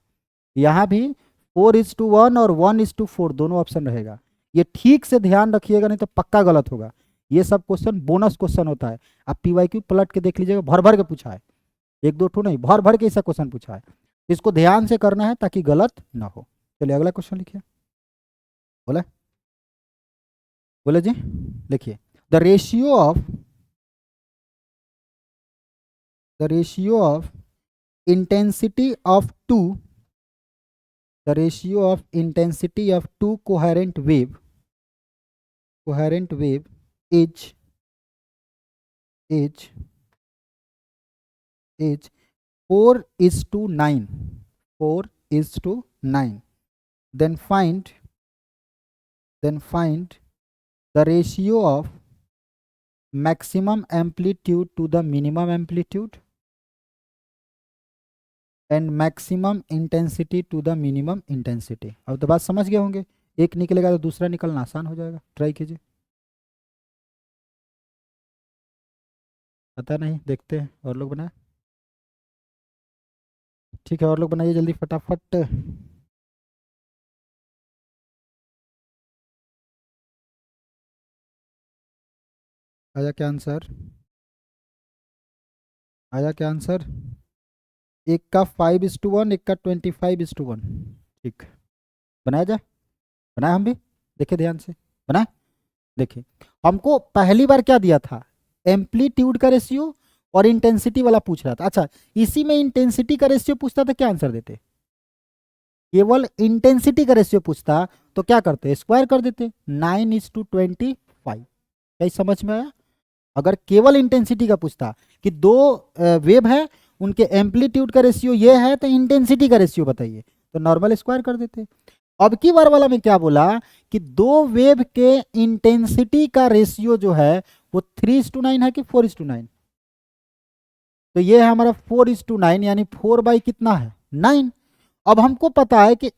यहाँ भी 4:1 और 1:4 दोनों ऑप्शन रहेगा। ये ठीक से ध्यान रखिएगा, नहीं तो पक्का गलत होगा। ये सब क्वेश्चन बोनस क्वेश्चन होता है, आप PYQ पलट के देख लीजिएगा, भर भर के पूछा है, एक दो ठो नहीं, भर भर के ऐसा क्वेश्चन पूछा है। इसको ध्यान से करना है ताकि गलत ना हो। चलिए अगला क्वेश्चन लिखिए। बोला बोले जी, लिखिए the ratio of intensity of two the ratio of intensity of two coherent wave is 4:9. 4:9. Then find the ratio of maximum amplitude to the minimum amplitude and maximum intensity to the minimum intensity. अब तो बात समझ गए होंगे, एक निकलेगा तो दूसरा निकलना आसान हो जाएगा। ट्राई कीजिए। पता नहीं, देखते हैं और लोग बनाए। ठीक है और लोग बनाइए जल्दी फटाफट। आया क्या आंसर? आया क्या आंसर? एक का 5:1, एक का 25:1। ठीक, बनाया जाए? बनाए हम भी, देखिए ध्यान से बनाए। देखिए हमको पहली बार क्या दिया था, एम्पलीट्यूड का रेशियो और इंटेंसिटी वाला पूछ रहा था। अच्छा, इसी में इंटेंसिटी का रेशियो पूछता था, क्या आंसर देते? केवल इंटेंसिटी का रेशियो पूछता तो क्या करते स्क्वायर कर देते 9:25। क्या समझ में आया? अगर केवल इंटेंसिटी का पूछता कि दो वेव है उनके एम्पलीट्यूड का रेशियो ये है तो इंटेंसिटी का रेशियो बताइए, तो नॉर्मल स्क्वायर कर देते। अब की बार वाला में क्या बोला कि दो वेव के इंटेंसिटी का रेशियो जो है वो 3:9 है कि 4:9। तो ये है हमारा 4:9, यानी 4 बाई कितना है 9। अब हमको पता है कि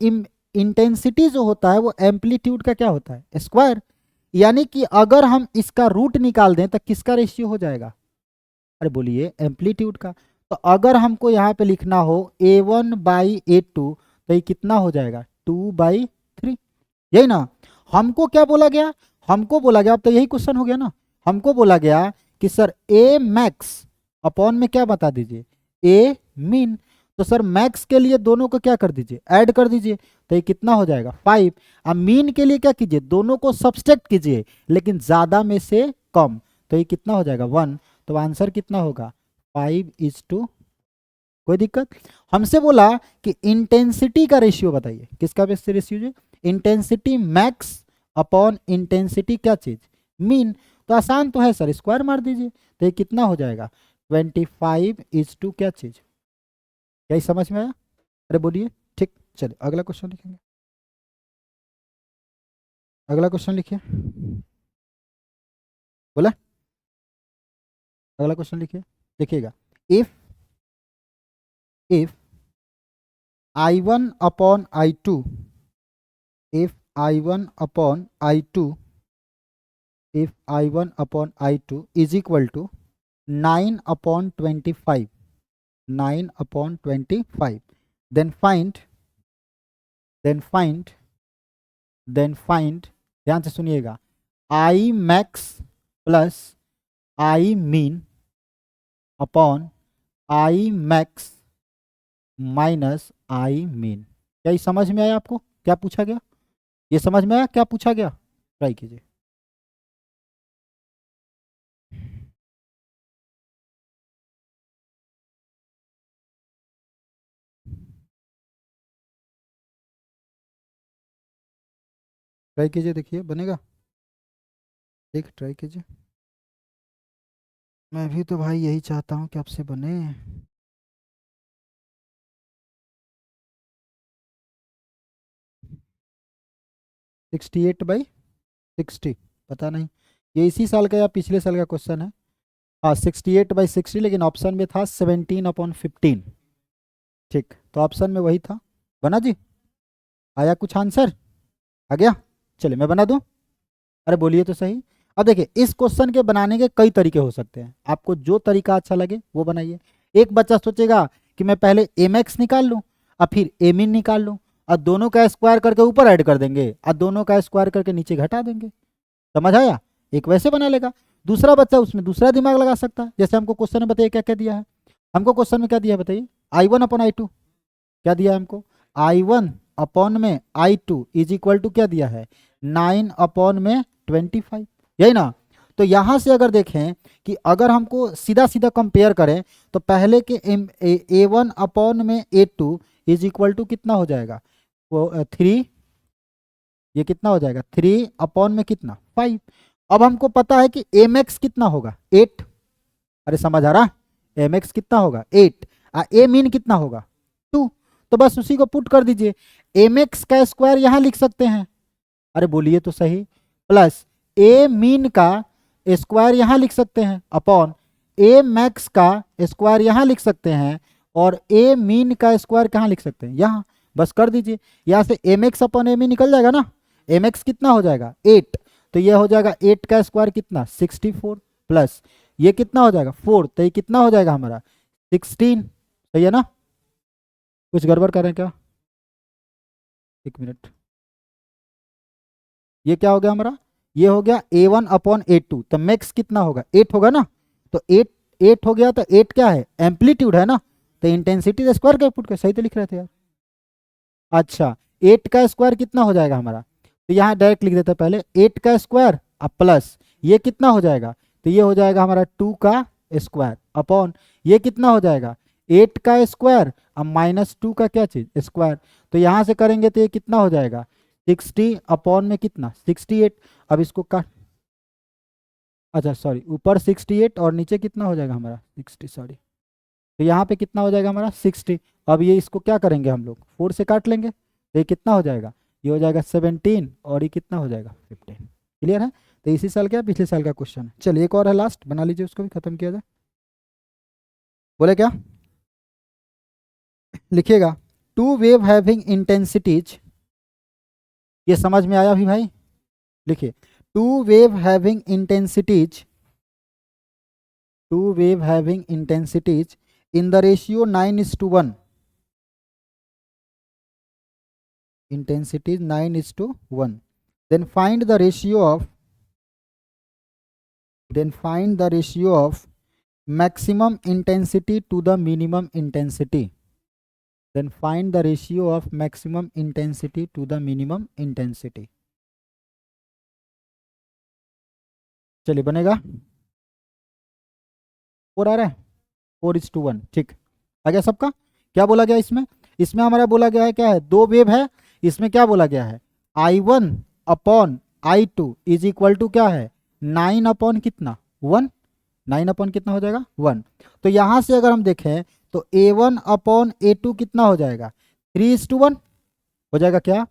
इंटेंसिटी जो होता है वो एम्पलीट्यूड का क्या होता है स्क्वायर, यानी कि अगर हम इसका रूट निकाल दें तो किसका रेशियो हो जाएगा? अरे बोलिए एम्पलीट्यूड का। तो अगर हमको यहाँ पे लिखना हो A1/A2 तो ये कितना हो जाएगा 2/3, यही ना। हमको क्या बोला गया? हमको बोला गया, अब तो यही क्वेश्चन हो गया ना। हमको बोला गया कि सर ए मैक्स अपॉन में क्या बता दीजिए ए मीन। तो सर मैक्स के लिए दोनों को क्या कर दीजिए ऐड कर दीजिए, तो ये कितना हो जाएगा 5। अब मीन के लिए क्या कीजिए दोनों को सब्सट्रैक्ट कीजिए लेकिन ज्यादा में से कम, तो ये कितना हो जाएगा 1। तो आंसर कितना होगा 5:2। कोई दिक्कत? हमसे बोला कि इंटेंसिटी का रेशियो बताइए, किसका रेशियो जो इंटेंसिटी मैक्स अपॉन इंटेंसिटी क्या चीज मीन। तो आसान तो है सर, स्क्वायर मार दीजिए, तो ये कितना हो जाएगा 25:2 क्या चीज। यही समझ में आया? अरे बोलिए। ठीक, चलिए अगला क्वेश्चन लिखेंगे। अगला क्वेश्चन लिखिए। बोला अगला क्वेश्चन लिखिए, लिखिएगा if I1 upon I2, if I1 upon I2 is equal to 9/25, 9/25, then find ध्यान से सुनिएगा I max plus I mean upon I max minus I mean. क्या ये समझ में आया आपको? क्या पूछा गया? ये समझ में आया क्या पूछा गया? ट्राई कीजिए। ट्राई कीजिए, देखिए बनेगा। देख ट्राई कीजिए। मैं भी तो भाई यही चाहता हूँ कि आपसे बने। 68/60, पता नहीं ये इसी साल का या पिछले साल का क्वेश्चन है। हाँ 68/60, लेकिन ऑप्शन में था 17/15। ठीक, तो ऑप्शन में वही था। बना जी? आया कुछ आंसर? आ गया? चलिए मैं बना दूं। अरे बोलिए तो सही। अब देखिए, इस क्वेश्चन के बनाने के कई तरीके हो सकते हैं, आपको जो तरीका अच्छा लगे वो बनाइए। एक बच्चा सोचेगा कि मैं पहले एम एक्स निकाल लूँ और फिर एम इन निकाल लूँ, और दोनों का स्क्वायर करके ऊपर ऐड कर देंगे और दोनों का स्क्वायर करके नीचे घटा देंगे। समझ आया? एक वैसे बना लेगा। दूसरा बच्चा उसमें दूसरा दिमाग लगा सकता है, जैसे हमको क्वेश्चन में बताइए क्या क्या दिया है। हमको क्वेश्चन में क्या दिया है बताइए? I1/I2 क्या दिया है हमको? I1/I2 इज इक्वल टू क्या दिया है? 9/25, यही ना? तो यहां से अगर देखें कि अगर हमको सीधा सीधा कंपेयर करें तो पहले के A1/A2 इज इक्वल टू कितना हो जाएगा? वो 3, ये कितना हो जाएगा? 3 में कितना? 5। अब हमको पता है कि एम एक्स कितना होगा? 8। अरे समझ आ रहा? एम एक्स कितना होगा? 8। ए मीन कितना होगा? 2। तो बस उसी को पुट कर दीजिए। एम एक्स का स्क्वायर यहां लिख सकते हैं। अरे बोलिए तो सही। प्लस ए मीन का स्क्वायर यहां लिख सकते हैं, अपॉन ए मैक्स का स्क्वायर यहां लिख सकते हैं, और ए मीन का स्क्वायर कहाँ लिख सकते हैं? यहाँ। बस कर दीजिए। यहाँ से M x upon A mean निकल जाएगा ना। एम एक्स कितना हो जाएगा? 8। तो ये हो जाएगा 8 का स्क्वायर कितना? 64, प्लस ये कितना हो जाएगा? 4, तो ये कितना हो जाएगा हमारा? 16। सही है ना? कुछ गड़बड़ करें क्या? एक मिनट। ये क्या हो गया हमारा? ये हो गया A1/A2, तो मैक्स कितना होगा? 8 होगा ना। तो 8 हो गया, तो 8 क्या है? एम्पलीट्यूड है ना। तो इंटेंसिटी का स्क्वायर का पुट कर, सही तो लिख रहे थे यार। अच्छा, 8 का स्क्वायर कितना हो जाएगा हमारा? तो यहाँ डायरेक्ट लिख देते हैं पहले 8 का स्क्वायर अब प्लस ये कितना हो जाएगा? तो ये हो जाएगा हमारा 2 का स्क्वायर अपॉन ये कितना हो जाएगा? 8 का स्क्वायर अब माइनस 2 का क्या चीज? स्क्वायर। तो यहाँ से करेंगे तो ये कितना हो जाएगा? 60 अपॉन में कितना? 68। अब इसको काट, अच्छा सॉरी, ऊपर 68 और नीचे कितना हो जाएगा हमारा? 60, सॉरी। तो यहाँ पे कितना हो जाएगा हमारा? 60। अब ये इसको क्या करेंगे हम लोग? 4 से काट लेंगे, तो ये कितना हो जाएगा? ये हो जाएगा 17, और ये कितना हो जाएगा? 15। क्लियर है? तो इसी साल का पिछले साल का क्वेश्चन है। चलिए एक और है लास्ट, बना लीजिए, उसको भी खत्म किया जाए। बोले क्या? लिखिएगा, टू वेव हैविंग इंटेंसिटीज। ये समझ में आया भी भाई? लिखिए, two wave having intensities, two wave having intensities in the ratio 9:1, intensity is 9:1, then find the ratio of, maximum intensity to the minimum intensity, then find the ratio of maximum intensity to the minimum intensity। चलिए बनेगा। 4 आ रहा है? 4:1, ठीक। आ गया सबका? क्या बोला गया इसमें? इसमें हमारा बोला गया है क्या है? दो वेव है। इसमें क्या बोला गया है? I1/I2 इज इक्वल टू क्या है? 9 अपॉन कितना? 1। 9 अपॉन कितना हो जाएगा? 1। तो यहां से अगर हम देखें तो A1/A2 कितना हो जाएगा? 3:1 हो जाएगा क्या?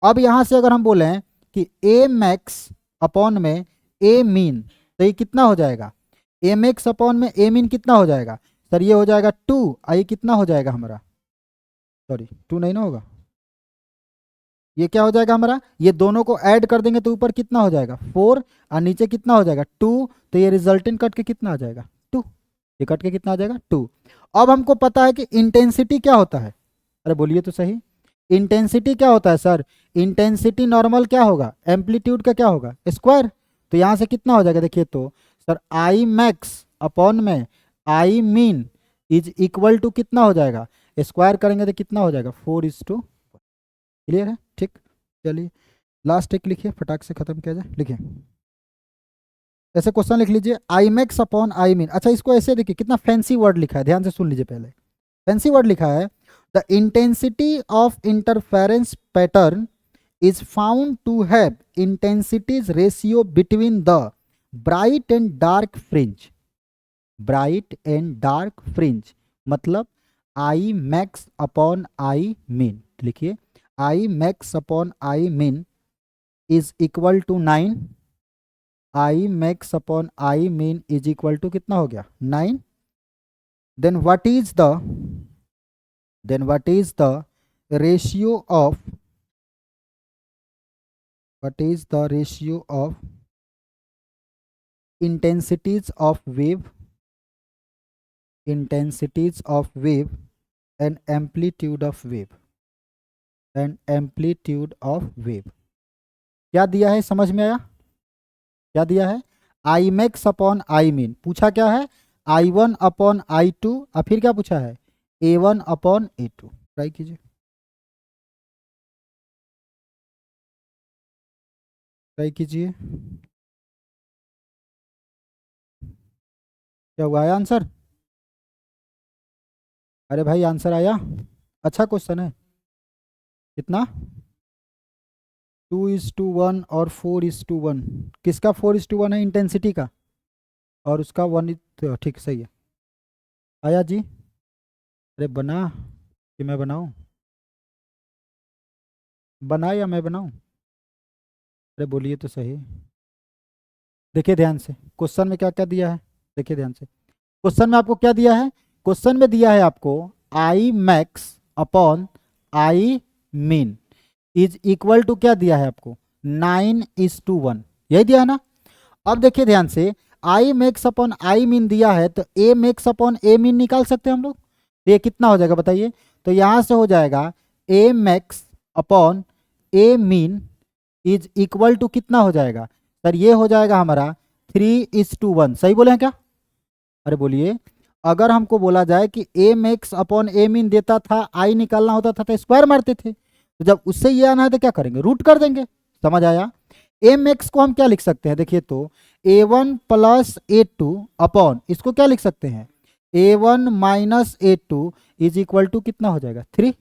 अब यहां से अगर हम बोले कि ए मैक्स अपॉन में ए मीन, तो ये कितना हो जाएगा? ए मैक्स अपॉन में ए मीन कितना हो जाएगा? सर ये हो जाएगा 2, आई कितना हो जाएगा हमारा? सॉरी 2 नहीं ना होगा, ये क्या हो जाएगा हमारा? ये दोनों को ऐड कर देंगे तो ऊपर कितना हो जाएगा? 4, और नीचे कितना हो जाएगा? 2। तो ये रिजल्टेंट कट के कितना आ जाएगा? 2। ये कट के कितना आ जाएगा? 2। अब हमको पता है कि इंटेंसिटी क्या होता है। अरे बोलिए तो सही। इंटेंसिटी क्या होता है सर? इंटेंसिटी नॉर्मल क्या होगा? एम्पलीट्यूड का क्या होगा? स्क्वायर। तो यहाँ से कितना हो जाएगा देखिए तो सर आई मैक्स अपॉन में I min is equal to कितना हो जाएगा, स्क्वायर करेंगे तो कितना हो जाएगा 4:2। क्लियर है, ठीक। चलिए लास्ट एक लिखिए, फटाक से खत्म किया जाए। लिखिए ऐसे क्वेश्चन लिख लीजिए, आई मैक्स अपॉन आई मीन। अच्छा इसको ऐसे देखिए कितना फैंसी वर्ड लिखा है, ध्यान से सुन लीजिए। पहले फैंसी वर्ड लिखा है, the intensity of interference pattern is found to have intensities ratio between the bright and dark fringe। bright and dark fringe मतलब I max upon I mean। लिखिए I max upon I mean is equal to 9। I max upon I mean is equal to कितना हो गया 9। then what is the ratio of intensities of wave and amplitude of wave। क्या दिया है, समझ में आया? क्या दिया है, आई मैक्स अपॉन आई मीन। पूछा क्या है, I1 अपॉन I2 और फिर क्या पूछा है, A1 अपॉन A2। ट्राई कीजिए, क्या हुआ, आया आंसर? अरे भाई आंसर आया, अच्छा क्वेश्चन है। कितना, 2:1 और 4:1। किसका 4:1 है, इंटेंसिटी का, और उसका 1, ठीक सही है। आया जी? अरे बना कि मैं बनाऊं, बना या मैं बनाऊं? अरे बोलिए तो सही। देखिए ध्यान से क्वेश्चन में क्या क्या दिया है, देखिए ध्यान से क्वेश्चन में आपको क्या दिया है। क्वेश्चन में दिया है आपको I max upon I min is equal to क्या दिया है आपको, 9:1, यही दिया है ना। अब देखिए ध्यान से, आई मैक्स अपॉन आई मीन दिया है तो ए मैक्स अपॉन ए मीन निकाल सकते हैं हम लोग। तो ये कितना हो जाएगा बताइए, तो यहां से हो जाएगा A max upon A mean is equal to कितना हो जाएगा सर, ये हो जाएगा हमारा 3:1। सही बोले हैं क्या? अरे बोलिए, अगर हमको बोला जाए कि ए मैक्स अपॉन ए मीन देता था, आई निकालना होता था तो स्क्वायर मारते थे, तो जब उससे ये आना है तो क्या करेंगे, रूट कर देंगे। समझ आया? ए मैक्स को हम क्या लिख सकते हैं, देखिए तो A1 प्लस A2 अपॉन, इसको क्या लिख सकते हैं, A1 minus A2 is equal to कितना हो जाएगा 3।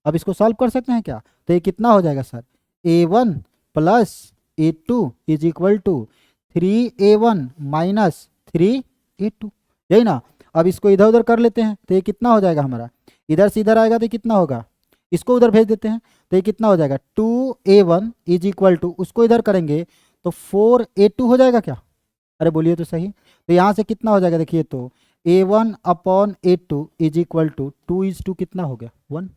अब इसको सॉल्व कर सकते हैं क्या, तो ये कितना हो जाएगा sir, A1 plus A2 is equal to 3A1 minus 3A2, यही ना। अब इसको इधर उधर कर लेते हैं तो ये कितना हो जाएगा हमारा, इधर से इधर आएगा तो कितना होगा, इसको उधर भेज देते हैं तो ये कितना हो जाएगा 2A1 इज इक्वल टू, उसको इधर करेंगे तो 4A2 हो जाएगा क्या? अरे बोलिए तो सही। तो यहाँ से कितना हो जाएगा देखिए तो A1 upon A2 is equal to 2:2 कितना हो गया 1।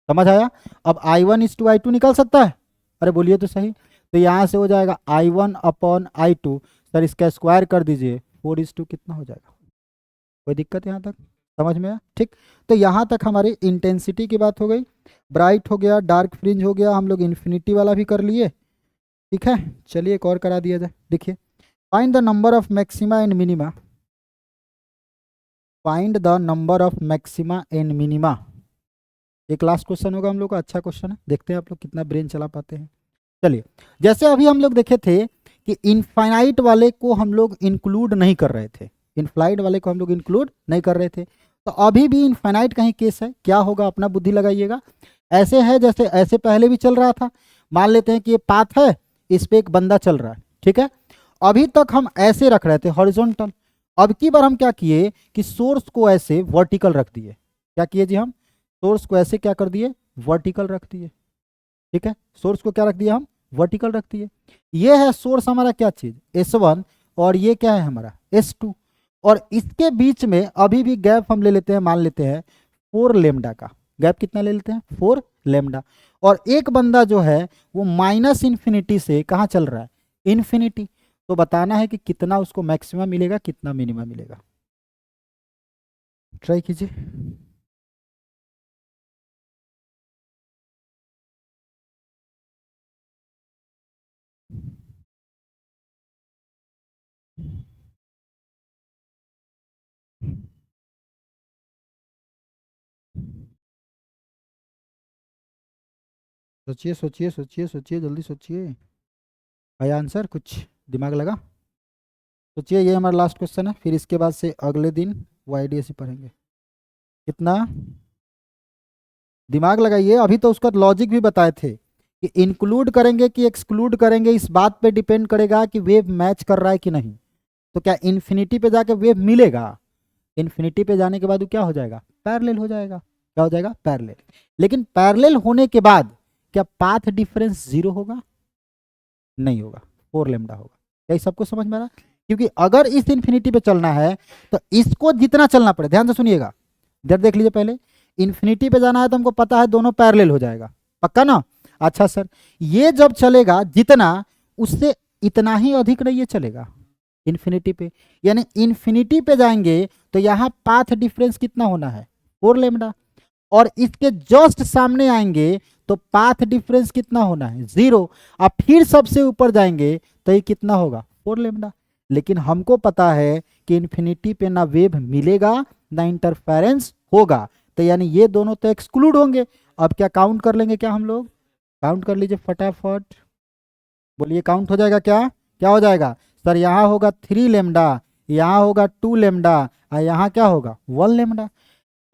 समझ आया? अब I1:I2 निकल सकता है? अरे बोलिए तो सही। तो यहाँ से हो जाएगा I1 अपॉन I2, सर इसका स्क्वायर कर दीजिए 4:2 कितना हो जाएगा। कोई दिक्कत यहाँ तक, समझ में आया? ठीक। तो यहाँ तक हमारी इंटेंसिटी की बात हो गई, ब्राइट हो गया, डार्क फ्रिंज हो गया, हम लोग इन्फिनिटी वाला भी कर लिए। ठीक है, चलिए एक और करा दिया जाए। देखिए, find the number of maxima and minima. Find the number of maxima and minima, एक लास्ट क्वेश्चन होगा हम लोग का, अच्छा क्वेश्चन है, देखते हैं आप लोग कितना ब्रेन चला पाते हैं। चलिए, जैसे अभी हम लोग देखे थे कि इनफाइनाइट वाले को हम लोग इंक्लूड नहीं कर रहे थे, इनफाइनाइट वाले को हम लोग इंक्लूड नहीं कर रहे थे, तो अभी भी इनफाइनाइट का ही केस है। क्या होगा, अपना बुद्धि लगाइएगा। ऐसे है जैसे ऐसे पहले भी चल रहा था, मान लेते हैं कि ये पाथ है, इस पे एक बंदा चल रहा है, ठीक है। अभी तक हम ऐसे रख रहे थे हॉरिजॉन्टल, अब की बार हम क्या किए कि सोर्स को ऐसे वर्टिकल रख दिए। क्या किए जी, हम सोर्स को ऐसे क्या कर दिए, वर्टिकल रख दिए। ठीक है, सोर्स को क्या रख दिया हम, वर्टिकल रख दिए। ये है सोर्स हमारा क्या चीज, S1, और ये क्या है हमारा S2, और इसके बीच में अभी भी गैप हम ले लेते हैं, मान लेते हैं 4 लेमडा का। गैप कितना ले लेते हैं, 4 लेमडा। और एक बंदा जो है वो माइनस इन्फिनिटी से कहाँ चल रहा है, इन्फिनिटी। तो बताना है कि कितना उसको मैक्सिमम मिलेगा, कितना मिनिमम मिलेगा। ट्राई कीजिए। सोचिए सोचिए सोचिए सोचिए, जल्दी सोचिए। आया आंसर? कुछ दिमाग लगा? सोचिए, ये हमारा लास्ट क्वेश्चन है, फिर इसके बाद से अगले दिन वाईडीएसई पढ़ेंगे। कितना दिमाग लगाइए। अभी तो उसका लॉजिक भी बताए थे कि इंक्लूड करेंगे कि एक्सक्लूड करेंगे, इस बात पे डिपेंड करेगा कि वेव मैच कर रहा है कि नहीं। तो क्या इन्फिनिटी पे जाके वेव मिलेगा? इन्फिनिटी पे जाने के बाद वो क्या हो जाएगा? पैरेलल हो जाएगा। क्या हो जाएगा? पैरेलल। लेकिन पैरेलल होने के बाद क्या पाथ डिफरेंस जीरो होगा? नहीं होगा, 4 लेमडा होगा। क्या ये सबको समझ में आ रहा है? क्योंकि अगर इस इन्फिनिटी पे चलना है तो इसको जितना चलना पड़े, ध्यान से सुनिएगा, इधर देख लीजिए। पहले इन्फिनिटी पे जाना है तो हमको पता है दोनों पैरेलल हो जाएगा, पक्का ना? अच्छा सर, ये जब चलेगा जितना, उससे इतना ही अधिक नहीं ये चलेगा इन्फिनिटी पे। यानी इन्फिनिटी पे जाएंगे तो यहाँ पाथ डिफरेंस कितना होना है? 4 लेमडा। और इसके जस्ट सामने आएंगे तो पाथ डिफरेंस कितना होना है? 0। अब फिर सबसे ऊपर जाएंगे तो ये कितना होगा? 4 लेमडा। लेकिन हमको पता है कि इन्फिनिटी पे ना वेव मिलेगा ना इंटरफेरेंस होगा, तो यानी ये दोनों तो एक्सक्लूड होंगे। अब क्या काउंट कर लेंगे क्या हम लोग? काउंट कर लीजिए फटाफट, बोलिए काउंट हो जाएगा क्या? क्या हो जाएगा सर? यहाँ होगा 3 लेमडा, यहाँ होगा 2 लेमडा, और यहाँ क्या होगा? 1 लेमडा।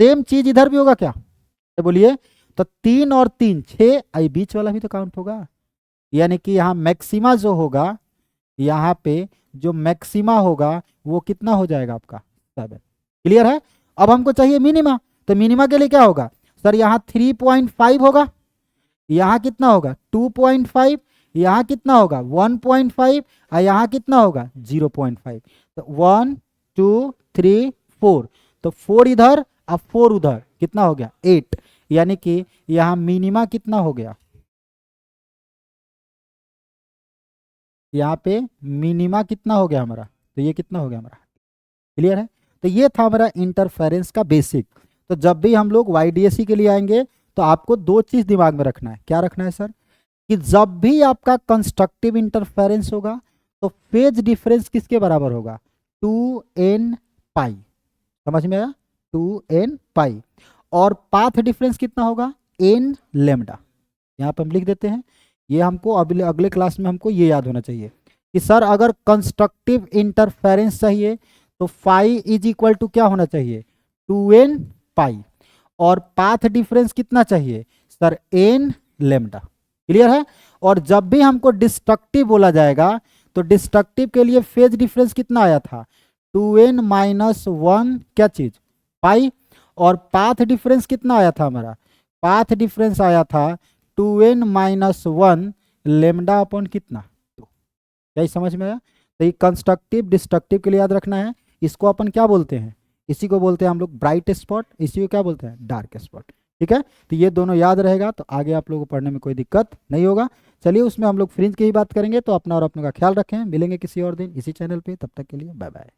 सेम चीज इधर भी होगा क्या? तो बोलिए, तो 3 और 3 6, आई बीच वाला भी तो काउंट होगा। यानी कि यहाँ मैक्सिमा जो होगा, यहाँ पे जो मैक्सिमा होगा वो कितना हो जाएगा आपका? 7। क्लियर है? अब हमको चाहिए मिनिमा, तो मिनिमा के लिए क्या होगा सर? यहाँ 3.5 होगा, यहाँ कितना होगा? 2.5, यहाँ कितना होगा? 1.5, और यहाँ कितना होगा? 0.5। तो 1 2 3 4, तो 4 इधर अब 4 उधर, कितना हो गया? 8। यानी कि यहाँ मिनिमा कितना हो गया? यहाँ पे मिनिमा कितना हो गया हमारा? तो ये कितना हो गया हमारा? क्लियर है? तो ये था हमारा इंटरफेरेंस का बेसिक। तो जब भी हम लोग वाईडीएसई के लिए आएंगे तो आपको दो चीज दिमाग में रखना है। क्या रखना है सर? कि जब भी आपका कंस्ट्रक्टिव इंटरफेरेंस होगा तो फेज डिफरेंस किसके बराबर होगा? 2n पाई। समझ में आया? 2n पाई। और पाथ डिफरेंस कितना होगा? n lambda. यहाँ पे हम लिख देते हैं। ये हमको अगले अगले क्लास में हमको ये याद होना चाहिए कि सर अगर कंस्ट्रक्टिव इंटरफेरेंस चाहिए तो फाई इज इक्वल टू क्या होना चाहिए? 2n पाई। और पाथ डिफरेंस कितना चाहिए सर? n lambda. क्लियर है? और जब भी हमको डिस्ट्रक्टिव बोला जाएगा तो डिस्ट्रक्टिव के लिए फेज डिफरेंस कितना आया था? 2n माइनस 1 क्या चीज? पाई। और पाथ डिफरेंस कितना आया था हमारा? पाथ डिफरेंस आया था 2n माइनस 1 लेमडा अपॉन कितना? 2। क्या ये समझ में आया? तो ये कंस्ट्रक्टिव डिस्ट्रक्टिव के लिए याद रखना है। इसको अपन क्या बोलते हैं? इसी को बोलते हैं हम लोग ब्राइट स्पॉट, इसी को क्या बोलते हैं? Dark spot. ठीक है? तो ये दोनों याद रहेगा तो आगे आप लोगों को पढ़ने में कोई दिक्कत नहीं होगा। चलिए, उसमें हम लोग फ्रिंज की ही बात करेंगे। तो अपना और अपनों का ख्याल रखें, मिलेंगे किसी और दिन इसी चैनल पे। तब तक के लिए बाय बाय।